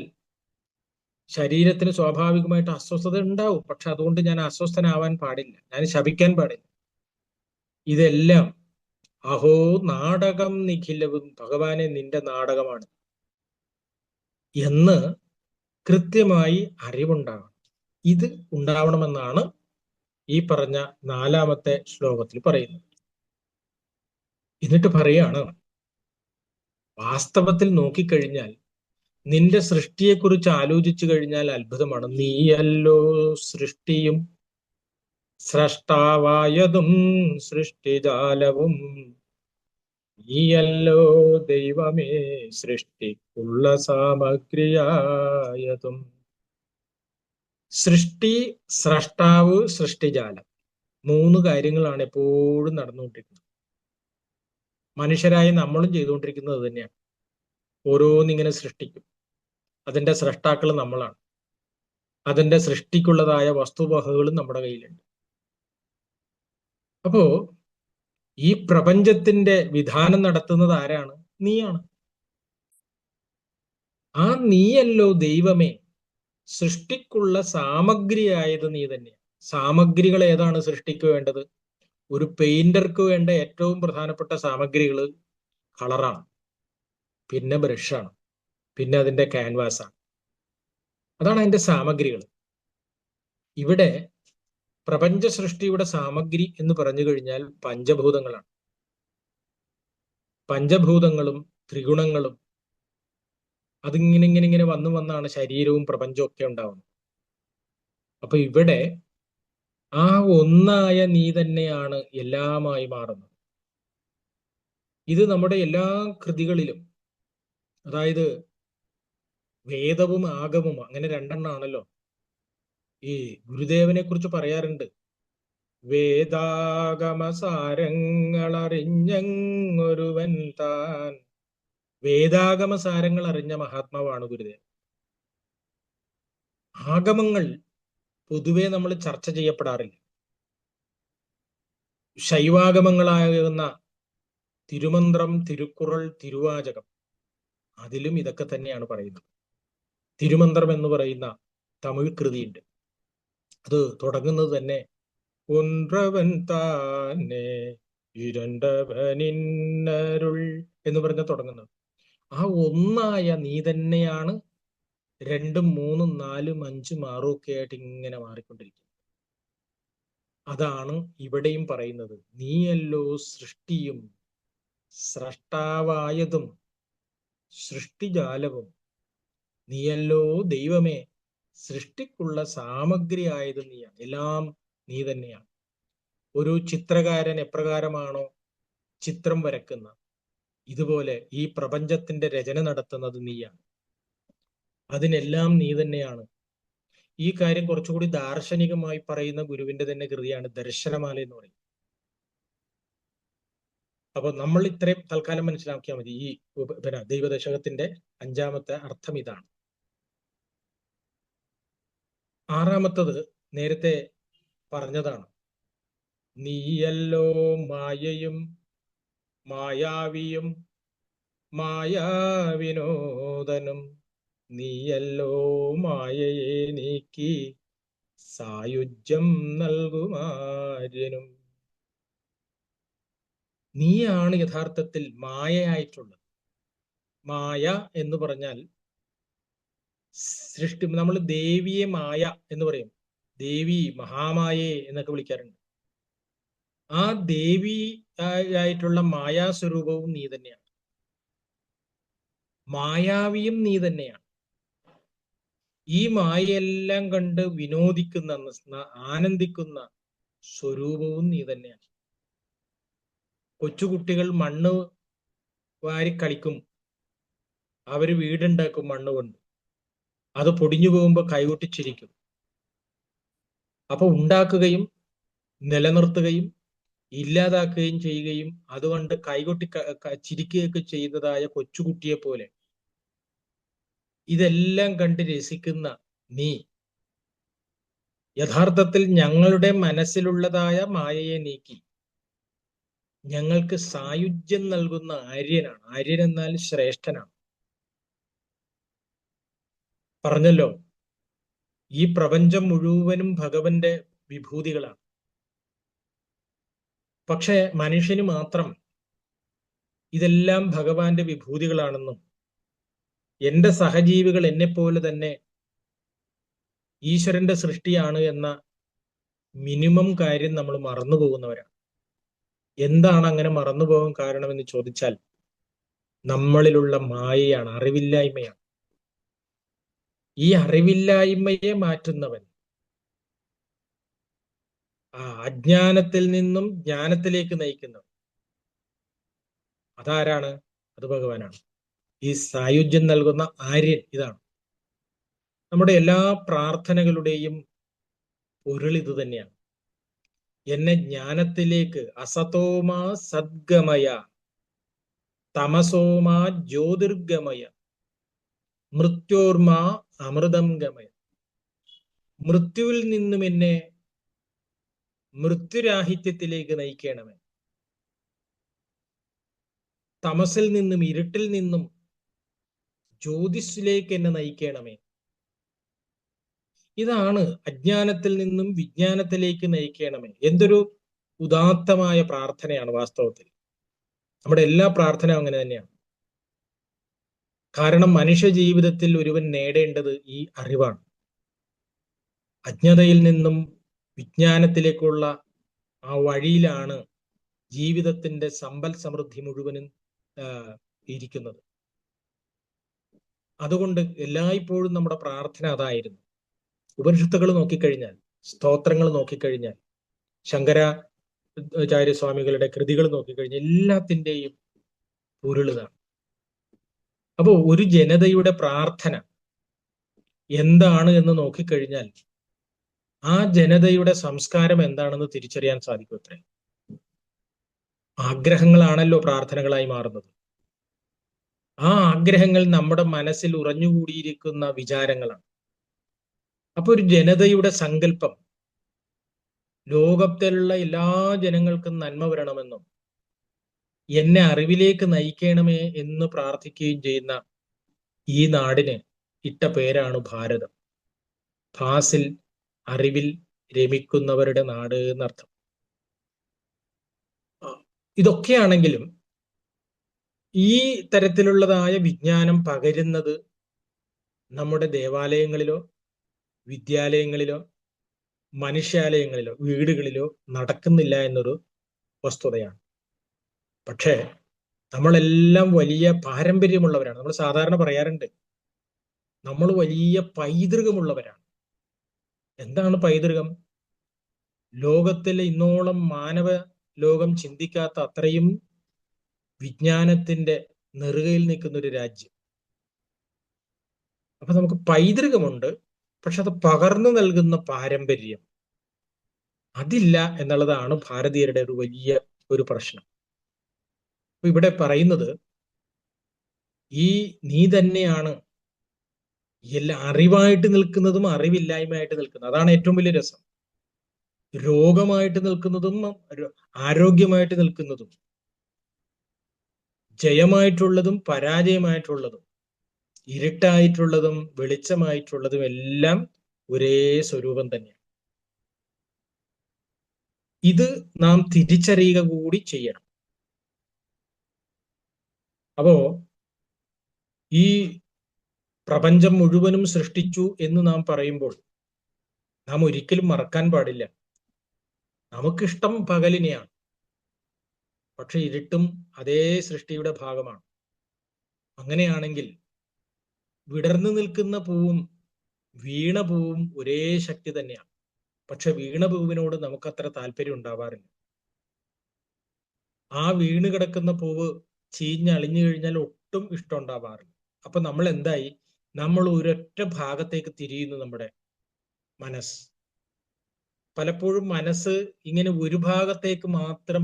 ശരീരത്തിന് സ്വാഭാവികമായിട്ട് അസ്വസ്ഥത ഉണ്ടാവും. പക്ഷെ അതുകൊണ്ട് ഞാൻ അസ്വസ്ഥനാവാൻ പാടില്ല, ഞാൻ ശപിക്കാൻ പാടില്ല. ഇതെല്ലാം അഹോ നാടകം നിഖിലവും, ഭഗവാനെ നിന്റെ നാടകമാണ് എന്ന് കൃത്യമായി അറിവുണ്ടാകണം. ഇത് ഉണ്ടാവണമെന്നാണ് ഈ പറഞ്ഞ 4-ാമത്തെ ശ്ലോകത്തിൽ പറയുന്നത്. എന്നിട്ട് പറയാണ്, വാസ്തവത്തിൽ നോക്കിക്കഴിഞ്ഞാൽ, നിന്റെ സൃഷ്ടിയെക്കുറിച്ച് ആലോചിച്ചു കഴിഞ്ഞാൽ അത്ഭുതമാണ്. നീയല്ലോ സൃഷ്ടിയും സ്രഷ്ടാവായതും സൃഷ്ടിജാലവും, നീയല്ലോ ദൈവമേ സൃഷ്ടിക്കുള്ള സാമഗ്രിയായതും. സൃഷ്ടി, സ്രഷ്ടാവ്, സൃഷ്ടിജാലം, 3 കാര്യങ്ങളാണ് എപ്പോഴും നടന്നുകൊണ്ടിരിക്കുന്നത്. മനുഷ്യരായി നമ്മളും ചെയ്തുകൊണ്ടിരിക്കുന്നത് തന്നെയാണ്. ഓരോന്നിങ്ങനെ സൃഷ്ടിക്കും. അതിന്റെ സ്രഷ്ടാക്കൾ നമ്മളാണ്. അതിന്റെ സൃഷ്ടിക്കുള്ളതായ വസ്തുവകകളും നമ്മുടെ കയ്യിലുണ്ട്. അപ്പോ ഈ പ്രപഞ്ചത്തിന്റെ വിധാനം നടത്തുന്നത് ആരാണ്? നീയാണ്. ആ നീയല്ലോ ദൈവമേ സൃഷ്ടിക്കുള്ള സാമഗ്രിയായത് നീ തന്നെയാണ്. സാമഗ്രികൾ ഏതാണ് സൃഷ്ടിക്ക് വേണ്ടത്? ഒരു പെയിന്റർക്ക് വേണ്ട ഏറ്റവും പ്രധാനപ്പെട്ട സാമഗ്രികൾ കളറാണ്, പിന്നെ ബ്രഷാണ്, പിന്നെ അതിന്റെ ക്യാൻവാസാണ്. അതാണ് അതിന്റെ സാമഗ്രികൾ. ഇവിടെ പ്രപഞ്ച സൃഷ്ടിയുടെ സാമഗ്രി എന്ന് പറഞ്ഞു കഴിഞ്ഞാൽ പഞ്ചഭൂതങ്ങളാണ്. പഞ്ചഭൂതങ്ങളും ത്രിഗുണങ്ങളും അതിങ്ങനെ വന്നാണ് ശരീരവും പ്രപഞ്ചവും ഒക്കെ ഉണ്ടാവുന്നത്. അപ്പൊ ഇവിടെ ആ ഒന്നായ നീ തന്നെയാണ് എല്ലാമായി മാറുന്നത്. ഇത് നമ്മുടെ എല്ലാ കൃതികളിലും, അതായത് വേദവും ആഗമവും അങ്ങനെ 2 ആണല്ലോ. ഈ ഗുരുദേവനെ കുറിച്ച് പറയാറുണ്ട്, വേദാഗമസാരങ്ങൾ അറിഞ്ഞൊരുവൻ താൻ. വേദാഗമസാരങ്ങൾ അറിഞ്ഞ മഹാത്മാവാണ് ഗുരുദേവൻ. ആഗമങ്ങൾ പൊതുവെ നമ്മൾ ചർച്ച ചെയ്യപ്പെടാറില്ല. ശൈവാഗമങ്ങളാകുന്ന തിരുമന്ത്രം, തിരുക്കുറൾ, തിരുവാചകം, അതിലും ഇതൊക്കെ തന്നെയാണ് പറയുന്നത്. തിരുമന്ത്രം എന്ന് പറയുന്ന തമിഴ് കൃതിയുണ്ട്. അത് തുടങ്ങുന്നത് തന്നെ ഒன்றവൻ താനെ ഇരണ്ടവനിന്നരുൾ എന്ന് പറഞ്ഞ തുടങ്ങുന്നത്. ആ ഒന്നായ നീ തന്നെയാണ് 2ഉം 3ഉം 4ഉം 5ഉം 6ഉം ഒക്കെ ആയിട്ട് ഇങ്ങനെ മാറിക്കൊണ്ടിരിക്കും. അതാണ് ഇവിടെയും പറയുന്നത്. നീയല്ലോ സൃഷ്ടിയും സ്രഷ്ടാവായതും സൃഷ്ടിജാലവും. നീയല്ലോ ദൈവമേ സൃഷ്ടിക്കുള്ള സാമഗ്രി ആയതും നീയാണ്. എല്ലാം നീ തന്നെയാണ്. ഒരു ചിത്രകാരൻ എപ്രകാരമാണോ ചിത്രം വരക്കുന്ന, ഇതുപോലെ ഈ പ്രപഞ്ചത്തിന്റെ രചന നടത്തുന്നത് നീയാണ്. അതിനെല്ലാം നീ തന്നെയാണ്. ഈ കാര്യം കുറച്ചുകൂടി ദാർശനികമായി പറയുന്ന ഗുരുവിന്റെ തന്നെ കൃതിയാണ് ദർശനമാല എന്ന് പറയും. അപ്പൊ നമ്മൾ ഇത്രയും തൽക്കാലം മനസ്സിലാക്കിയാൽ മതി. ഈ ദൈവദശകത്തിന്റെ 5ാമത്തെ അർത്ഥം ഇതാണ്. 6ാമത്തത് നേരത്തെ പറഞ്ഞതാണ്. നീയല്ലോ മായയും മായാവിയും മായാവിനോദനും. നീയല്ലോ മായയെ നീക്കി സായുജ്യം നൽകുമാര്യനും. നീയാണ് യഥാർത്ഥത്തിൽ മായയായിട്ടുള്ളത്. മായ എന്ന് പറഞ്ഞാൽ സൃഷ്ടി. നമ്മൾ ദേവിയെ മായ എന്ന് പറയും. ദേവി, മഹാമായേ എന്നൊക്കെ വിളിക്കാറുണ്ട്. ആ ദേവി ആയിട്ടുള്ള മായാസ്വരൂപവും നീ തന്നെയാണ്. മായാവിയും നീ തന്നെയാണ്. ഈ മായയെല്ലാം കണ്ട് വിനോദിക്കുന്ന, ആനന്ദിക്കുന്ന സ്വരൂപവും നീ തന്നെയാണ്. കൊച്ചുകുട്ടികൾ മണ്ണ് വാരി കളിക്കും. അവര് വീടുണ്ടാക്കും മണ്ണ് കൊണ്ട്. അത് പൊടിഞ്ഞു പോകുമ്പോൾ കൈകൊട്ടിച്ചിരിക്കും. അപ്പൊ ഉണ്ടാക്കുകയും നിലനിർത്തുകയും ഇല്ലാതാക്കുകയും ചെയ്യുകയും അതുകൊണ്ട് കൈകൊട്ടി ചിരിക്കുകയൊക്കെ ചെയ്യുന്നതായ കൊച്ചുകുട്ടിയെ പോലെ ഇതെല്ലാം കണ്ട് രസിക്കുന്ന നീ യഥാർത്ഥത്തിൽ ഞങ്ങളുടെ മനസ്സിലുള്ളതായ മായയെ നീക്കി ഞങ്ങൾക്ക് സായുജ്യം നൽകുന്ന ആര്യനാണ്. ആര്യൻ എന്നാൽ ശ്രേഷ്ഠനാണ്. പറഞ്ഞല്ലോ, ഈ പ്രപഞ്ചം മുഴുവനും ഭഗവന്റെ വിഭൂതികളാണ്. പക്ഷെ മനുഷ്യന് മാത്രം ഇതെല്ലാം ഭഗവാന്റെ വിഭൂതികളാണെന്നും എന്റെ സഹജീവികൾ എന്നെപ്പോലെ തന്നെ ഈശ്വരന്റെ സൃഷ്ടിയാണ് എന്ന മിനിമം കാര്യം നമ്മൾ മറന്നുപോകുന്നവരാണ്. എന്താണ് അങ്ങനെ മറന്നുപോകാൻ കാരണമെന്ന് ചോദിച്ചാൽ നമ്മളിലുള്ള മായയാണ്, അറിവില്ലായ്മയാണ്. ഈ അറിവില്ലായ്മയെ മാറ്റുന്നവൻ, ആ അജ്ഞാനത്തിൽ നിന്നും ജ്ഞാനത്തിലേക്ക് നയിക്കുന്നവൻ, അതാരാണ്? അത് ഭഗവാനാണ്. ഈ സായുജ്യം നൽകുന്ന ആര്യൻ ഇതാണ്. നമ്മുടെ എല്ലാ പ്രാർത്ഥനകളുടെയും പൊരുൾ ഇത് തന്നെയാണ്. എന്നെ ജ്ഞാനത്തിലേക്ക്, അസതോമാ സദ്ഗമയ തമസോമാ ജ്യോതിർഗമയ മൃത്യോർമാ അമൃതം ഗമയ. മൃത്യുവിൽ നിന്നും എന്നെ മൃത്യുരാഹിത്യത്തിലേക്ക് നയിക്കണമേ. തമസിൽ നിന്നും, ഇരുട്ടിൽ നിന്നും ജ്യോതിസിലേക്ക് എന്നെ നയിക്കണമേ. ഇതാണ് അജ്ഞാനത്തിൽ നിന്നും വിജ്ഞാനത്തിലേക്ക് നയിക്കണമേ. എന്തൊരു ഉദാത്തമായ പ്രാർത്ഥനയാണ് വാസ്തവത്തിൽ. നമ്മുടെ എല്ലാ പ്രാർത്ഥനയും അങ്ങനെ തന്നെയാണ്. കാരണം മനുഷ്യ ജീവിതത്തിൽ ഒരുവൻ നേടേണ്ടത് ഈ അറിവാണ്. അജ്ഞതയിൽ നിന്നും വിജ്ഞാനത്തിലേക്കുള്ള ആ വഴിയിലാണ് ജീവിതത്തിന്റെ സമ്പൽ സമൃദ്ധി മുഴുവനും ഇരിക്കുന്നത്. അതുകൊണ്ട് എല്ലായ്പ്പോഴും നമ്മുടെ പ്രാർത്ഥന അതായിരുന്നു. ഉപനിഷത്തുകൾ നോക്കിക്കഴിഞ്ഞാൽ, സ്തോത്രങ്ങൾ നോക്കിക്കഴിഞ്ഞാൽ, ശങ്കരാചാര്യസ്വാമികളുടെ കൃതികൾ നോക്കിക്കഴിഞ്ഞാൽ എല്ലാത്തിൻ്റെയും പൊരുളിതാണ്. അപ്പോ ഒരു ജനതയുടെ പ്രാർത്ഥന എന്താണ് എന്ന് നോക്കിക്കഴിഞ്ഞാൽ ആ ജനതയുടെ സംസ്കാരം എന്താണെന്ന് തിരിച്ചറിയാൻ സാധിക്കും. അത്രേ. ആഗ്രഹങ്ങളാണല്ലോ പ്രാർത്ഥനകളായി മാറുന്നത്. ആ ആഗ്രഹങ്ങൾ നമ്മുടെ മനസ്സിൽ ഉറഞ്ഞുകൂടിയിരിക്കുന്ന വിചാരങ്ങളാണ്. അപ്പൊ ഒരു ജനതയുടെ സങ്കല്പം ലോകത്തിലുള്ള എല്ലാ ജനങ്ങൾക്കും നന്മ വരണമെന്നും എന്നെ അറിവിലേക്ക് നയിക്കണമേ എന്ന് പ്രാർത്ഥിക്കുകയും ചെയ്യുന്ന ഈ നാടിന് ഇട്ട പേരാണ് ഭാരതം. ഭാസിൽ, അറിവിൽ രമിക്കുന്നവരുടെ നാട് എന്നർത്ഥം. ഇതൊക്കെയാണെങ്കിലും ഈ തരത്തിലുള്ളതായ വിജ്ഞാനം പകരുന്നത് നമ്മുടെ ദേവാലയങ്ങളിലോ വിദ്യാലയങ്ങളിലോ മനുഷ്യാലയങ്ങളിലോ വീടുകളിലോ നടക്കുന്നില്ല എന്നൊരു വസ്തുതയാണ്. പക്ഷേ നമ്മളെല്ലാം വലിയ പാരമ്പര്യമുള്ളവരാണ്. നമ്മൾ സാധാരണ പറയാറുണ്ട്, നമ്മൾ വലിയ പൈതൃകമുള്ളവരാണ്. എന്താണ് പൈതൃകം? ലോകത്തിലെ ഇന്നോളം മാനവ ലോകം ചിന്തിക്കാത്ത അത്രയും വിജ്ഞാനത്തിന്റെ നെറുകയിൽ നിൽക്കുന്ന ഒരു രാജ്യം. അപ്പൊ നമുക്ക് പൈതൃകമുണ്ട്, പക്ഷെ അത് പകർന്നു നൽകുന്ന പാരമ്പര്യം അതില്ല എന്നുള്ളതാണ് ഭാരതീയരുടെ ഒരു വലിയ ഒരു പ്രശ്നം. അപ്പൊ ഇവിടെ പറയുന്നത്, നീ തന്നെയാണ് എല്ലാ അറിവായിട്ട് നിൽക്കുന്നതും അറിവില്ലായ്മയായിട്ട് നിൽക്കുന്നതും. അതാണ് ഏറ്റവും വലിയ രസം. രോഗമായിട്ട് നിൽക്കുന്നതും ആരോഗ്യമായിട്ട് നിൽക്കുന്നതും, ജയമായിട്ടുള്ളതും പരാജയമായിട്ടുള്ളതും, ഇരുട്ടായിട്ടുള്ളതും വെളിച്ചമായിട്ടുള്ളതും എല്ലാം ഒരേ സ്വരൂപം തന്നെയാണ്. ഇത് നാം തിരിച്ചറിയുക കൂടി ചെയ്യണം. അപ്പോ ഈ പ്രപഞ്ചം മുഴുവനും സൃഷ്ടിച്ചു എന്ന് നാം പറയുമ്പോൾ നാം ഒരിക്കലും മറക്കാൻ പാടില്ല, നമുക്കിഷ്ടം പകലിനെയാണ്, പക്ഷെ ഇരുട്ടും അതേ സൃഷ്ടിയുടെ ഭാഗമാണ്. അങ്ങനെയാണെങ്കിൽ വിടർന്നു നിൽക്കുന്ന പൂവും വീണ പൂവും ഒരേ ശക്തി തന്നെയാണ്. പക്ഷെ വീണ പൂവിനോട് നമുക്കത്ര താല്പര്യം ഉണ്ടാവാറില്ല. ആ വീണ് കിടക്കുന്ന പൂവ് ചീഞ്ഞളിഞ്ഞു കഴിഞ്ഞാൽ ഒട്ടും ഇഷ്ടം ഉണ്ടാവാറില്ല. അപ്പൊ നമ്മൾ എന്തായി? നമ്മൾ ഒരൊറ്റ ഭാഗത്തേക്ക് തിരിയുന്നു. നമ്മുടെ മനസ്സ് പലപ്പോഴും മനസ്സ് ഇങ്ങനെ ഒരു ഭാഗത്തേക്ക് മാത്രം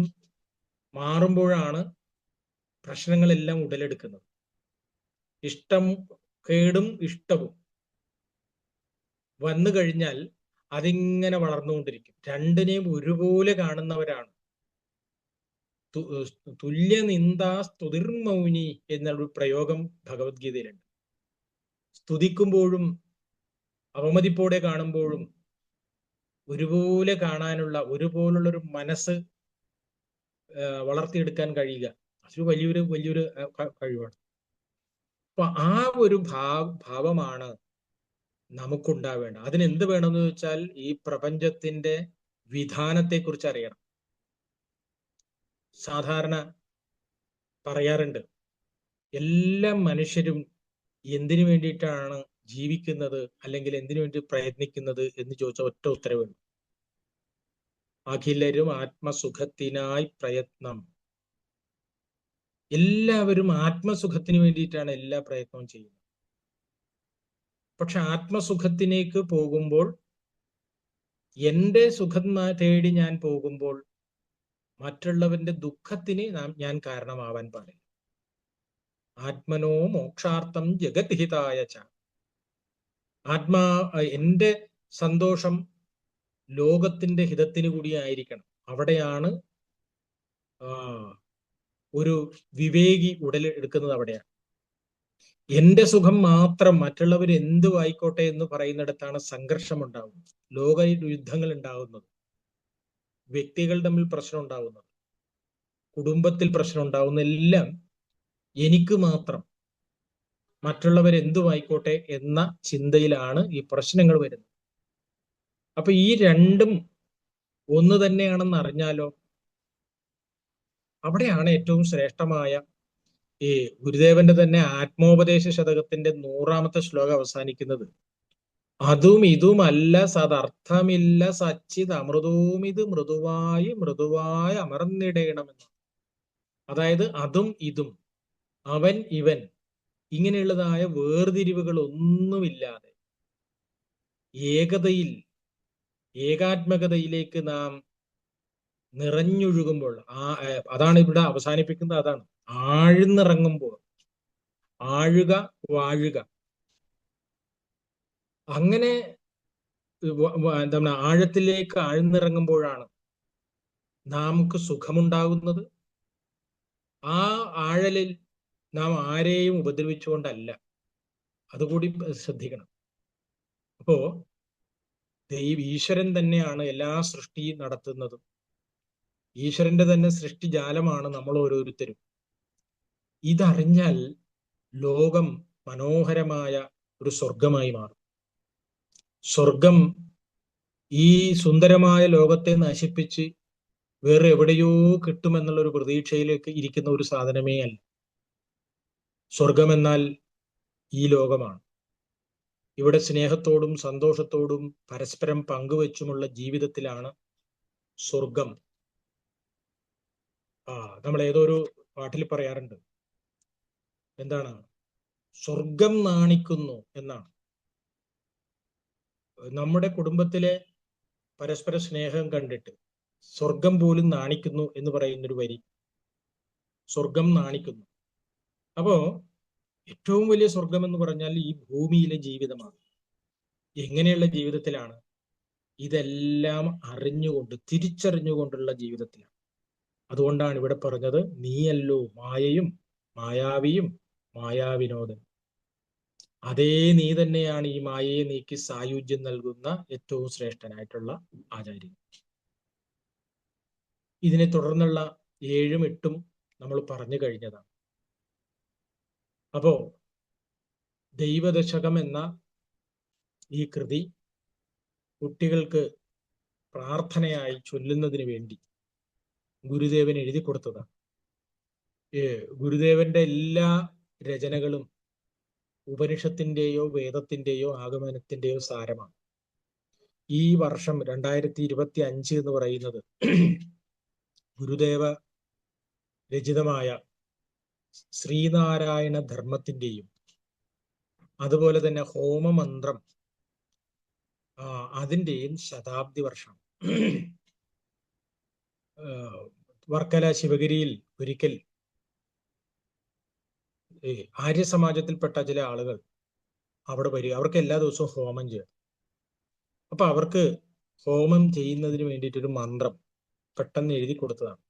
മാറുമ്പോഴാണ് പ്രശ്നങ്ങളെല്ലാം ഉടലെടുക്കുന്നത്. ഇഷ്ടം കേടും ഇഷ്ടവും വന്നു കഴിഞ്ഞാൽ അതിങ്ങനെ വളർന്നുകൊണ്ടിരിക്കും. രണ്ടിനെയും ഒരുപോലെ കാണുന്നവരാണ്. തുല്യ നിന്ദാ സ്തുതിർമൗനി എന്നൊരു പ്രയോഗം ഭഗവത്ഗീതയിലുണ്ട്. സ്തുതിക്കുമ്പോഴും അവമതിപ്പോടെ കാണുമ്പോഴും ഒരുപോലെ കാണാനുള്ള, ഒരുപോലുള്ളൊരു മനസ്സ് വളർത്തിയെടുക്കാൻ കഴിയുക അതൊരു വലിയൊരു കഴിവാണ്. അപ്പൊ ആ ഒരു ഭാവമാണ് നമുക്കുണ്ടാവേണ്ടത്. അതിനെന്ത് വേണമെന്ന് ചോദിച്ചാൽ ഈ പ്രപഞ്ചത്തിന്റെ വിധാനത്തെക്കുറിച്ച് അറിയണം. സാധാരണ പറയാറുണ്ട്, എല്ലാ മനുഷ്യരും എന്തിനു വേണ്ടിയിട്ടാണ് ജീവിക്കുന്നത്, അല്ലെങ്കിൽ എന്തിനു വേണ്ടി പ്രയത്നിക്കുന്നത് എന്ന് ചോദിച്ച ഒറ്റ ഉത്തരവുള്ളൂ: അഖിലരും ആത്മസുഖത്തിനായി പ്രയത്നം. എല്ലാവരും ആത്മസുഖത്തിന് വേണ്ടിയിട്ടാണ് എല്ലാ പ്രയത്നവും ചെയ്യുന്നത്. പക്ഷെ ആത്മസുഖത്തിലേക്ക് പോകുമ്പോൾ, എന്റെ സുഖം തേടി ഞാൻ പോകുമ്പോൾ മറ്റുള്ളവന്റെ ദുഃഖത്തിന് ഞാൻ കാരണമാവാൻ പാടില്ല. ആത്മനോ മോക്ഷാർത്ഥം ജഗത് ഹിതായ ച. എന്റെ സന്തോഷം ലോകത്തിന്റെ ഹിതത്തിന് കൂടി ആയിരിക്കണം. അവിടെയാണ് ഒരു വിവേകി ഉടലെടുക്കുന്നത്. അവിടെയാണ് എന്റെ സുഖം മാത്രം, മറ്റുള്ളവർ എന്തു ആയിക്കോട്ടെ എന്ന് പറയുന്നിടത്താണ് സംഘർഷം ഉണ്ടാകുന്നത്, ലോക യുദ്ധങ്ങൾ ഉണ്ടാകുന്നത്, വ്യക്തികൾ തമ്മിൽ പ്രശ്നം ഉണ്ടാകുന്നത്, കുടുംബത്തിൽ പ്രശ്നം ഉണ്ടാകുന്ന എല്ലാം എനിക്ക് മാത്രം, മറ്റുള്ളവരെന്തുമായിക്കോട്ടെ എന്ന ചിന്തയിലാണ് ഈ പ്രശ്നങ്ങൾ വരുന്നത്. അപ്പൊ ഈ രണ്ടും ഒന്ന് തന്നെയാണെന്ന് അറിഞ്ഞാലോ, അവിടെയാണ് ഏറ്റവും ശ്രേഷ്ഠമായ ഈ ഗുരുദേവന്റെ തന്നെ ആത്മോപദേശ ശതകത്തിന്റെ 100ാമത്തെ ശ്ലോകം അവസാനിക്കുന്നത്: അതും ഇതുമല്ല സദർത്ഥമില്ല സച്ചിത് അമൃതവും ഇത് മൃദുവായി അമർന്നിടയണമെന്ന്. അതായത് അതും ഇതും, അവൻ ഇവൻ, ഇങ്ങനെയുള്ളതായ വേർതിരിവുകൾ ഒന്നുമില്ലാതെ ഏകാത്മകതയിലേക്ക് നാം നിറഞ്ഞൊഴുകുമ്പോൾ, അതാണ് ഇവിടെ അവസാനിപ്പിക്കുന്നത്. അതാണ് ആഴ്ന്നിറങ്ങുമ്പോൾ, ആഴുക വാഴുക. അങ്ങനെ എന്താണ്, ആഴത്തിലേക്ക് ആഴ്ന്നിറങ്ങുമ്പോഴാണ് നമുക്ക് സുഖമുണ്ടാകുന്നത്. ആ ആഴലിൽ നാം ആരെയും ഉപദ്രവിച്ചുകൊണ്ടല്ല. അതുകൂടി ശ്രദ്ധിക്കണം. അപ്പോ ഈശ്വരൻ തന്നെയാണ് എല്ലാ സൃഷ്ടി നടത്തുന്നതും. ഈശ്വരന്റെ തന്നെ സൃഷ്ടിജാലമാണ് നമ്മൾ ഓരോരുത്തരും. ഇതറിഞ്ഞാൽ ലോകം മനോഹരമായ ഒരു സ്വർഗമായി മാറും. സ്വർഗം ഈ സുന്ദരമായ ലോകത്തെ നശിപ്പിച്ച് വേറെ എവിടെയോ കിട്ടുമെന്നുള്ള ഒരു പ്രതീക്ഷയിലേക്ക് ഇരിക്കുന്ന ഒരു സാധനമേ അല്ല. സ്വർഗം എന്നാൽ ഈ ലോകമാണ്. ഇവിടെ സ്നേഹത്തോടും സന്തോഷത്തോടും പരസ്പരം പങ്കുവെച്ചുമുള്ള ജീവിതത്തിലാണ് സ്വർഗം. നമ്മൾ ഏതൊരു പാട്ടിൽ പറയാറുണ്ട്, എന്താണ്, സ്വർഗം നാണിക്കുന്നു എന്നാണ്. നമ്മുടെ കുടുംബത്തിലെ പരസ്പര സ്നേഹം കണ്ടിട്ട് സ്വർഗം പോലും നാണിക്കുന്നു എന്ന് പറയുന്നൊരു വരി. സ്വർഗം നാണിക്കുന്നു. അപ്പോ ഏറ്റവും വലിയ സ്വർഗം എന്ന് പറഞ്ഞാൽ ഈ ഭൂമിയിലെ ജീവിതമാണ്. എങ്ങനെയുള്ള ജീവിതത്തിലാണ്? ഇതെല്ലാം അറിഞ്ഞുകൊണ്ട്, തിരിച്ചറിഞ്ഞുകൊണ്ടുള്ള ജീവിതത്തിലാണ്. അതുകൊണ്ടാണ് ഇവിടെ പറഞ്ഞത്, നീയല്ലോ മായയും മായാവിയും മായാവിനോദൻ. അതേ നീ തന്നെയാണ് ഈ മായയെ നീക്കി സായുജ്യം നൽകുന്ന ഏറ്റവും ശ്രേഷ്ഠനായിട്ടുള്ള ആചാര്യൻ. ഇതിനെ തുടർന്നുള്ള 7ഉം 8ഉം നമ്മൾ പറഞ്ഞു കഴിഞ്ഞതാണ്. അപ്പോ ദൈവദശകം എന്ന ഈ കൃതി കുട്ടികൾക്ക് പ്രാർത്ഥനയായി ചൊല്ലുന്നതിന് വേണ്ടി ഗുരുദേവൻ എഴുതി കൊടുത്തതാണ്. ഗുരുദേവന്റെ എല്ലാ രചനകളും ഉപനിഷത്തിന്റെയോ വേദത്തിന്റെയോ ആഗമനത്തിന്റെയോ സാരമാണ്. ഈ വർഷം 2025 എന്ന് പറയുന്നത് ഗുരുദേവ രചിതമായ ശ്രീനാരായണ ധർമ്മത്തിന്റെയും അതുപോലെ തന്നെ ഹോമമന്ത്രം അതിന്റെയും ശതാബ്ദി വർഷം. വർക്കല ശിവഗിരിയിൽ ഒരിക്കൽ ആര്യസമാജത്തിൽപ്പെട്ട ചില ആളുകൾ അവിടെ വരിക. അവർക്ക് എല്ലാ ദിവസവും ഹോമം ചെയ്യണം. അപ്പൊ അവർക്ക് ഹോമം ചെയ്യുന്നതിന് വേണ്ടിയിട്ടൊരു മന്ത്രം പെട്ടെന്ന് എഴുതി കൊടുത്തതാണ്.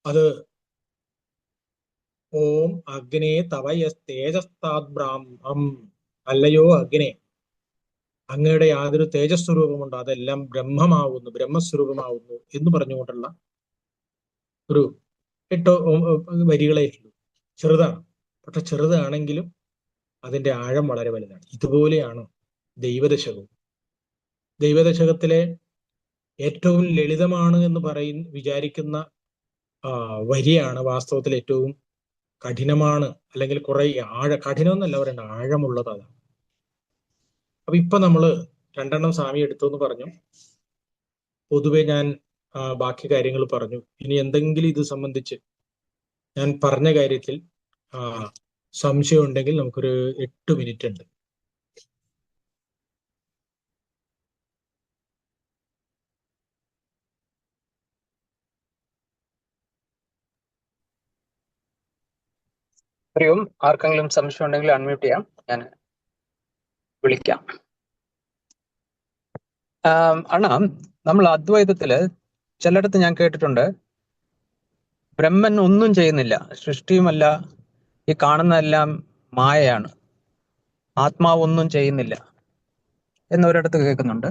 അത് ഓം അഗ്നേ തവയസ്തേജസ്താദ് ബ്രാഹ്മം, അല്ലയോ അഗ്നേ, അങ്ങയുടെ യാതൊരു തേജസ്വരൂപമുണ്ട്, അതെല്ലാം ബ്രഹ്മമാവുന്നു, ബ്രഹ്മസ്വരൂപമാവുന്നു എന്ന് പറഞ്ഞുകൊണ്ടുള്ള ഒരു 8 വരികളെ ഉള്ളൂ. ചെറുതാണ്. പക്ഷെ ചെറുതാണെങ്കിലും അതിന്റെ ആഴം വളരെ വലുതാണ്. ഇതുപോലെയാണ് ദൈവദശകവും. ദൈവദശകത്തിലെ ഏറ്റവും ലളിതമാണ് എന്ന് വിചാരിക്കുന്ന വരിയാണ് വാസ്തവത്തിൽ ഏറ്റവും കഠിനമാണ്, അല്ലെങ്കിൽ കുറെ കഠിനം എന്നല്ല പറയണ്ട, ആഴമുള്ളത് അതാണ്. അപ്പൊ ഇപ്പൊ നമ്മള് 2 സ്വാമി എടുത്തു എന്ന് പറഞ്ഞു. പൊതുവെ ഞാൻ ബാക്കി കാര്യങ്ങൾ പറഞ്ഞു. ഇനി എന്തെങ്കിലും ഇത് സംബന്ധിച്ച് ഞാൻ പറഞ്ഞ കാര്യത്തിൽ സംശയം ഉണ്ടെങ്കിൽ നമുക്കൊരു 8 മിനിറ്റ് ഉണ്ട്. ഹരിയോം. ആർക്കെങ്കിലും സംശയം ഉണ്ടെങ്കിൽ അൺമ്യൂട്ട് ചെയ്യാം, ഞാൻ വിളിക്കാം. അണ്ണാ, നമ്മൾ അദ്വൈതത്തില് ചിലയിടത്ത് ഞാൻ കേട്ടിട്ടുണ്ട്, ബ്രഹ്മൻ ഒന്നും ചെയ്യുന്നില്ല, സൃഷ്ടിയുമല്ല, ഈ കാണുന്നതെല്ലാം മായയാണ്, ആത്മാവ് ഒന്നും ചെയ്യുന്നില്ല എന്നൊരിടത്ത് കേൾക്കുന്നുണ്ട്.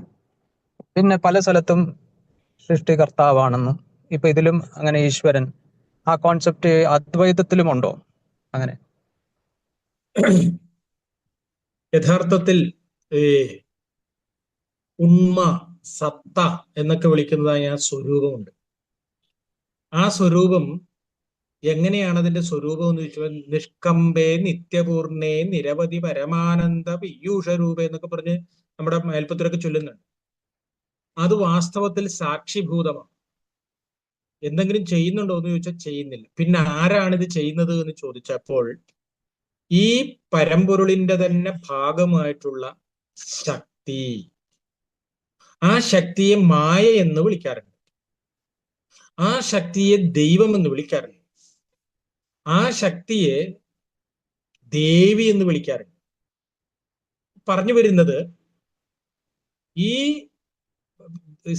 പിന്നെ പല സ്ഥലത്തും സൃഷ്ടികർത്താവാണെന്നും, ഇപ്പൊ ഇതിലും അങ്ങനെ ഈശ്വരൻ, ആ കോൺസെപ്റ്റ് അദ്വൈതത്തിലും ഉണ്ടോ അങ്ങനെ? യഥാർത്ഥത്തിൽ ഉണ്മ, സത്ത എന്നൊക്കെ വിളിക്കുന്നതായ ആ സ്വരൂപമുണ്ട്. ആ സ്വരൂപം എങ്ങനെയാണ് അതിന്റെ സ്വരൂപം എന്ന് ചോദിച്ചാൽ, നിഷ്കമ്പേ നിത്യപൂർണേ നിരവധി പരമാനന്ദ പീയൂഷരൂപേ എന്നൊക്കെ പറഞ്ഞ് നമ്മുടെ മേൽപ്പത്തിലൊക്കെ ചൊല്ലുന്നുണ്ട്. അത് വാസ്തവത്തിൽ സാക്ഷിഭൂതമാണ്. എന്തെങ്കിലും ചെയ്യുന്നുണ്ടോ എന്ന് ചോദിച്ചാൽ ചെയ്യുന്നില്ല. പിന്നെ ആരാണിത് ചെയ്യുന്നത് എന്ന് ചോദിച്ചപ്പോൾ, ഈ പരമ്പൊരുളിന്റെ തന്നെ ഭാഗമായിട്ടുള്ള ശക്തി, ആ ശക്തിയെ മായ എന്ന് വിളിക്കാറുണ്ട്, ആ ശക്തിയെ ദൈവം എന്ന് വിളിക്കാറുണ്ട്, ആ ശക്തിയെ ദേവി എന്ന് വിളിക്കാറുണ്ട്. പറഞ്ഞു വരുന്നത്, ഈ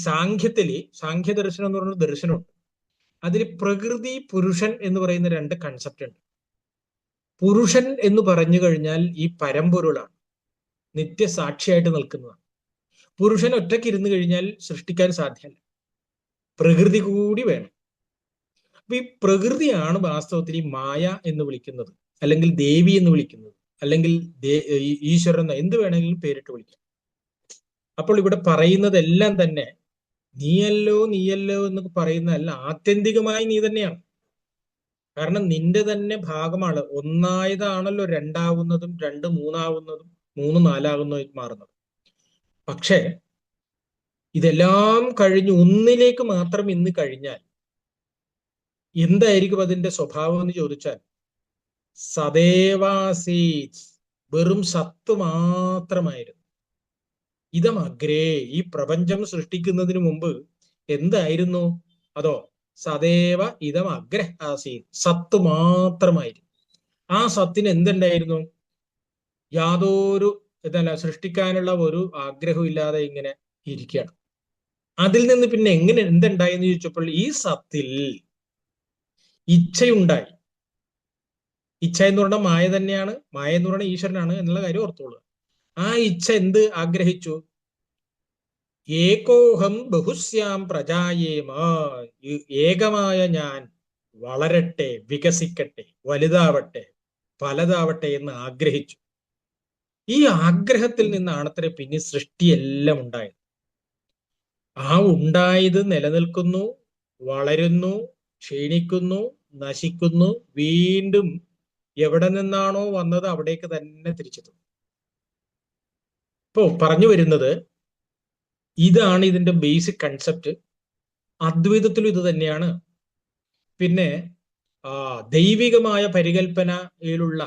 സാഖ്യ ദർശനം എന്ന് പറയുന്ന ദർശനമുണ്ട്. അതിൽ പ്രകൃതി, പുരുഷൻ എന്ന് പറയുന്ന 2 കൺസെപ്റ്റ് ഉണ്ട്. പുരുഷൻ എന്ന് പറഞ്ഞു കഴിഞ്ഞാൽ ഈ പരമ്പൊരുളാണ്, നിത്യസാക്ഷിയായിട്ട് നിൽക്കുന്നതാണ്. പുരുഷൻ ഒറ്റയ്ക്ക് ഇരുന്ന് കഴിഞ്ഞാൽ സൃഷ്ടിക്കാൻ സാധ്യമല്ല, പ്രകൃതി കൂടി വേണം. അപ്പൊ ഈ പ്രകൃതിയാണ് വാസ്തവത്തിൽ ഈ മായ എന്ന് വിളിക്കുന്നത്, അല്ലെങ്കിൽ ദേവി എന്ന് വിളിക്കുന്നത്, അല്ലെങ്കിൽ ഈശ്വരൻ എന്നോ എന്ത് വേണമെങ്കിലും പേരിട്ട് വിളിക്കാം. അപ്പോൾ ഇവിടെ പറയുന്നതെല്ലാം തന്നെ നീയല്ലോ നീയല്ലോ എന്ന് പറയുന്നതല്ല, ആത്യന്തികമായി നീ തന്നെയാണ്. കാരണം നിന്റെ തന്നെ ഭാഗമാണ്. ഒന്നായതാണല്ലോ രണ്ടാവുന്നതും, രണ്ട് മൂന്നാവുന്നതും, മൂന്ന് നാലാകുന്നതും മാറുന്നത്. പക്ഷേ ഇതെല്ലാം കഴിഞ്ഞ് ഒന്നിലേക്ക് മാത്രം ഇന്ന് കഴിഞ്ഞാൽ എന്തായിരിക്കും അതിന്റെ സ്വഭാവം എന്ന് ചോദിച്ചാൽ സദേവാസീത്, വെറും സത്ത് മാത്രമായിരുന്നു. ഇതമഗ്രേ, ഈ പ്രപഞ്ചം സൃഷ്ടിക്കുന്നതിന് മുമ്പ് എന്തായിരുന്നു? അതോ സദേവ ഇതം അഗ്ര ആസീത്, സത്ത് മാത്രമായിരുന്നു. ആ സത്തിന് എന്തുണ്ടായിരുന്നു? യാതൊരു സൃഷ്ടിക്കാനുള്ള ഒരു ആഗ്രഹവും ഇല്ലാതെ ഇങ്ങനെ ഇരിക്കുകയാണ്. അതിൽ നിന്ന് പിന്നെ എങ്ങനെ എന്തുണ്ടായെന്ന് ചോദിച്ചപ്പോൾ ഈ സത്തിൽ ഇച്ഛയുണ്ടായി. ഇച്ഛ എന്ന് പറഞ്ഞാൽ മായ തന്നെയാണ്, മായ എന്ന് പറഞ്ഞാൽ ഈശ്വരനാണ് എന്നുള്ള കാര്യം ഓർത്തോളുക. ആ ഇച്ഛ എന്ത് ആഗ്രഹിച്ചു? ഏകോഹം ബഹുസ്യാം പ്രജായേമ, ഏകമായ ഞാൻ വളരട്ടെ, വികസിക്കട്ടെ, വലുതാവട്ടെ, പലതാവട്ടെ എന്ന് ആഗ്രഹിച്ചു. ഈ ആഗ്രഹത്തിൽ നിന്നാണത്രേ പിന്നെ സൃഷ്ടിയെല്ലാം ഉണ്ടായത്. ആ ഉണ്ടായത് നിലനിൽക്കുന്നു, വളരുന്നു, ക്ഷീണിക്കുന്നു, നശിക്കുന്നു, വീണ്ടും എവിടെ നിന്നാണോ വന്നത് അവിടേക്ക് തന്നെ തിരിച്ചെത്തും. ഇപ്പോ പറഞ്ഞു വരുന്നത് ഇതാണ് ഇതിന്റെ ബേസിക് കൺസെപ്റ്റ്. അദ്വൈതത്തിലും ഇത് തന്നെയാണ്. പിന്നെ ദൈവികമായ പരികൽപ്പനയിലുള്ള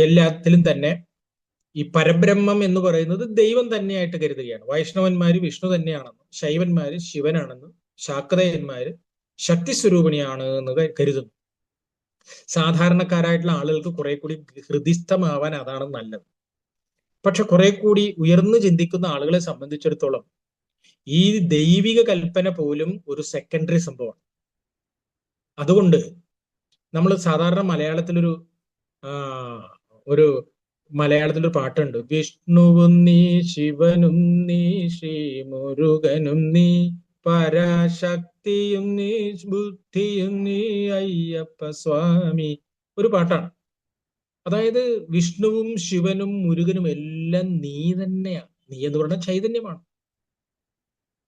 എല്ലാത്തിലും തന്നെ ഈ പരബ്രഹ്മം എന്ന് പറയുന്നത് ദൈവം തന്നെയായിട്ട് കരുതുകയാണ്. വൈഷ്ണവന്മാര് വിഷ്ണു തന്നെയാണെന്നും, ശൈവന്മാര് ശിവനാണെന്നും, ശാക്തേയന്മാര് ശക്തി സ്വരൂപിണിയാണ് എന്ന് കരുതുന്നു. സാധാരണക്കാരായിട്ടുള്ള ആളുകൾക്ക് കുറെ കൂടി ഹൃദിസ്ഥമാവാൻ അതാണ് നല്ലത്. പക്ഷെ കുറെ കൂടി ഉയർന്നു ചിന്തിക്കുന്ന ആളുകളെ സംബന്ധിച്ചിടത്തോളം ഈ ദൈവിക കൽപ്പന പോലും ഒരു സെക്കൻഡറി സംഭവമാണ്. അതുകൊണ്ട് നമ്മൾ സാധാരണ മലയാളത്തിലൊരു ഒരു മലയാളത്തിലൊരു പാട്ടുണ്ട്. വിഷ്ണുവും നീ, ശിവനും നീ, ശ്രീ മുരുകനും നീ, പരാശക്തിയും നീ, ബുദ്ധിയും നീ, അയ്യപ്പ സ്വാമി. ഒരു പാട്ടാണ്. അതായത് വിഷ്ണുവും ശിവനും മുരുകനും എല്ലാം നീ തന്നെയാണ്. നീ എന്ന് പറഞ്ഞാൽ ചൈതന്യമാണ്.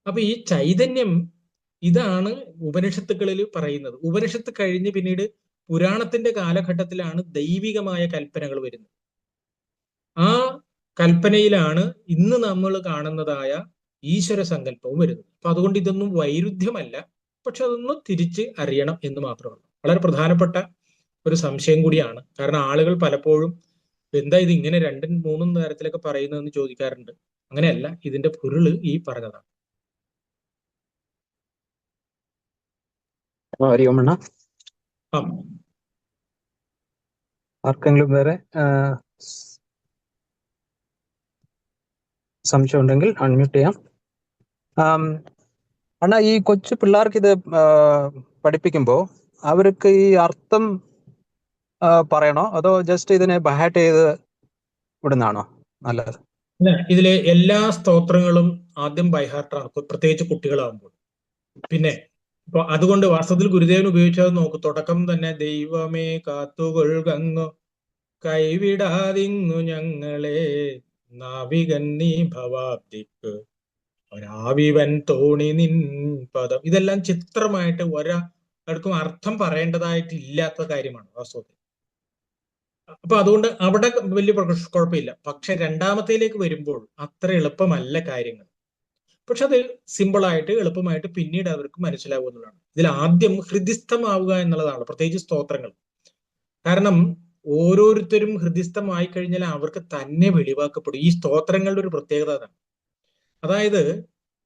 അപ്പൊ ഈ ചൈതന്യം ഇതാണ് ഉപനിഷത്തുക്കളിൽ പറയുന്നത്. ഉപനിഷത്ത് കഴിഞ്ഞ് പിന്നീട് പുരാണത്തിന്റെ കാലഘട്ടത്തിലാണ് ദൈവികമായ കൽപ്പനകൾ വരുന്നത്. ആ കൽപ്പനയിലാണ് ഇന്ന് നമ്മൾ കാണുന്നതായ ഈശ്വര സങ്കല്പവും വരുന്നത്. അപ്പൊ അതുകൊണ്ട് ഇതൊന്നും വൈരുദ്ധ്യമല്ല, പക്ഷെ അതൊന്നും തിരിച്ച് അറിയണം എന്ന് മാത്രമല്ല. വളരെ പ്രധാനപ്പെട്ട ഒരു സംശയം കൂടിയാണ്. കാരണം ആളുകൾ പലപ്പോഴും എന്താ ഇത് ഇങ്ങനെ രണ്ടും മൂന്നും തരത്തിലൊക്കെ പറയുന്നതെന്ന് ചോദിക്കാറുണ്ട്. അങ്ങനെയല്ല, ഇതിന്റെ പൊരുള് ഈ പറഞ്ഞതാണ്. അറിയോമണ്ണ ആർക്കെങ്കിലും വേറെ സംശയം ഉണ്ടെങ്കിൽ അൺമ്യൂട്ട് ചെയ്യാം. അണ്ണാ, ഈ കൊച്ചു പിള്ളേർക്ക് ഇത് പഠിപ്പിക്കുമ്പോൾ അവർക്ക് ഈ അർത്ഥം പറയണോ, അതോ ജസ്റ്റ് ഇതിനെ ബഹാറ്റ് ചെയ്ത് വിടുന്നതാണോ നല്ലത്? ഇതിലെ എല്ലാ സ്തോത്രങ്ങളും ആദ്യം ബൈഹാർട്ടാണ്, പ്രത്യേകിച്ച് കുട്ടികളാകുമ്പോൾ. പിന്നെ ഇപ്പൊ അതുകൊണ്ട് വാസ്തവത്തിൽ ഗുരുദേവൻ ഉപയോഗിച്ചത് നോക്കൂ. തുടക്കം തന്നെ ദൈവമേ കാത്തുകൊള്ളുകങ്ങു കൈവിടാതിങ്ങു ഞങ്ങളെ, നാവികൻ നീ ഭവാബ്ദിക്ക് ഒരാവിവൻ തോണി നിൻ പദം. ഇതെല്ലാം ചിത്രമായിട്ട് ഒരാൾക്കും അർത്ഥം പറയേണ്ടതായിട്ട് ഇല്ലാത്ത കാര്യമാണ് വാസ്തവത്തിൽ. അപ്പൊ അതുകൊണ്ട് അവിടെ വലിയ കുഴപ്പമില്ല. പക്ഷെ രണ്ടാമത്തേലേക്ക് വരുമ്പോൾ അത്ര എളുപ്പമല്ല കാര്യങ്ങൾ. പക്ഷെ അത് സിമ്പിളായിട്ട് എളുപ്പമായിട്ട് പിന്നീട് അവർക്ക് മനസ്സിലാവുക എന്നുള്ളതാണ്. ഇതിൽ ആദ്യം ഹൃദിസ്ഥമാവുക എന്നുള്ളതാണ്, പ്രത്യേകിച്ച് സ്തോത്രങ്ങൾ. കാരണം ഓരോരുത്തരും ഹൃദിസ്ഥമായി കഴിഞ്ഞാൽ അവർക്ക് തന്നെ വെളിവാക്കപ്പെടും. ഈ സ്തോത്രങ്ങളുടെ ഒരു പ്രത്യേകത അതാണ്. അതായത്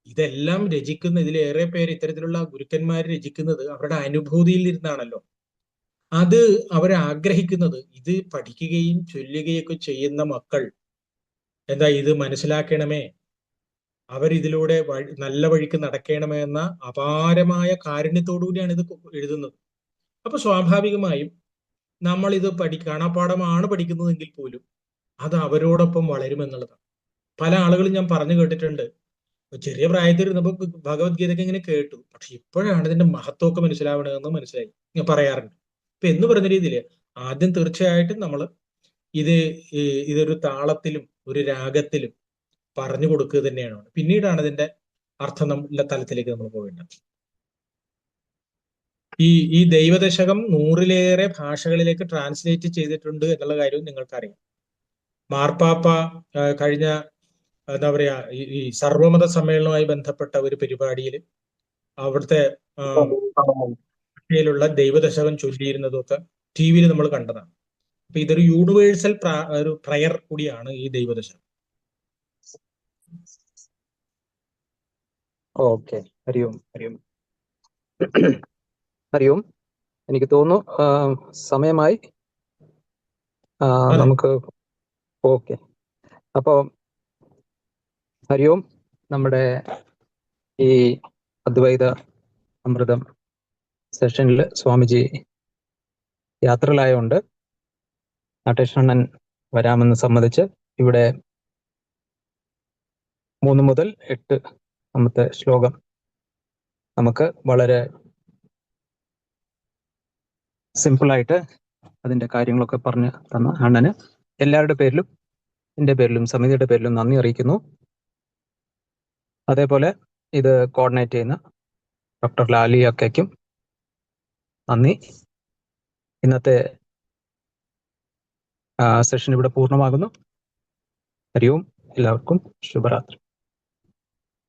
ഇതെല്ലാം രചിക്കുന്ന, ഇതിലേറെ പേര് ഇത്തരത്തിലുള്ള ഗുരുക്കന്മാർ രചിക്കുന്നത് അവരുടെ അനുഭൂതിയിൽ ഇരുന്നാണല്ലോ. അത് അവരാഗ്രഹിക്കുന്നത് ഇത് പഠിക്കുകയും ചൊല്ലുകയൊക്കെ ചെയ്യുന്ന മക്കൾ എന്താ ഇത് മനസ്സിലാക്കണമേ, അവരിതിലൂടെ നല്ല വഴിക്ക് നടക്കണമേ എന്ന അപാരമായ കാരുണ്യത്തോടു കൂടിയാണ് ഇത് എഴുതുന്നത്. അപ്പൊ സ്വാഭാവികമായും നമ്മൾ ഇത് കാണാപ്പാഠമാണ് പഠിക്കുന്നതെങ്കിൽ പോലും അത് അവരോടൊപ്പം വളരുമെന്നുള്ളതാണ്. പല ആളുകളും ഞാൻ പറഞ്ഞു കേട്ടിട്ടുണ്ട്, ചെറിയ പ്രായത്തിൽ ഇരുന്നപ്പോൾ ഭഗവത്ഗീതയൊക്കെ ഇങ്ങനെ കേട്ടു, പക്ഷെ ഇപ്പോഴാണ് ഇതിന്റെ മഹത്വമൊക്കെ മനസ്സിലാവണമെന്ന് മനസ്സിലായി പറയാറുണ്ട്. ഇപ്പൊ എന്ന് പറഞ്ഞ രീതിയിൽ ആദ്യം തീർച്ചയായിട്ടും നമ്മൾ ഇത് ഇതൊരു താളത്തിലും ഒരു രാഗത്തിലും പറഞ്ഞു കൊടുക്കുക തന്നെയാണ്. പിന്നീടാണ് ഇതിന്റെ അർത്ഥം തലത്തിലേക്ക് നമ്മൾ പോകേണ്ടത്. ഈ ദൈവദശകം 100-ലേറെ ഭാഷകളിലേക്ക് ട്രാൻസ്ലേറ്റ് ചെയ്തിട്ടുണ്ട് എന്നുള്ള കാര്യവും നിങ്ങൾക്കറിയാം. മാർപ്പാപ്പ കഴിഞ്ഞ എന്താ പറയാ ഈ സർവമത സമ്മേളനവുമായി ബന്ധപ്പെട്ട ഒരു പരിപാടിയിൽ അവിടുത്തെ ഭാഷയിലുള്ള ദൈവദശകം ചൊല്ലിയിരുന്നതും ഒക്കെ ടി വിയിൽ നമ്മൾ കണ്ടതാണ്. അപ്പൊ ഇതൊരു യൂണിവേഴ്സൽ ഒരു പ്രയർ കൂടിയാണ് ഈ ദൈവദശകം. ഓക്കെ, ഹരി ഓം, ഹരി ഓം. ഹരി ഓം. എനിക്ക് തോന്നുന്നു സമയമായി. നമുക്ക് ഓക്കെ. അപ്പോൾ ഹരി ഓം. നമ്മുടെ ഈ അദ്വൈത അമൃതം സെഷനിൽ സ്വാമിജി യാത്രയിലായതുകൊണ്ട് നാട്ടേഷണ്ണൻ വരാമെന്ന് സമ്മതിച്ച് ഇവിടെ 3 മുതൽ 8 ശ്ലോകം നമുക്ക് വളരെ സിമ്പിളായിട്ട് അതിൻ്റെ കാര്യങ്ങളൊക്കെ പറഞ്ഞ് തന്ന അണ്ണന് എല്ലാവരുടെ പേരിലും എൻ്റെ പേരിലും സമിതിയുടെ പേരിലും നന്ദി അറിയിക്കുന്നു. അതേപോലെ ഇത് കോർഡിനേറ്റ് ചെയ്യുന്ന ഡോക്ടർ ലാലി അക്കയ്ക്കും നന്ദി. ഇന്നത്തെ സെഷൻ ഇവിടെ പൂർണ്ണമാകുന്നു. ഹരി ഓം. എല്ലാവർക്കും ശുഭരാത്രി.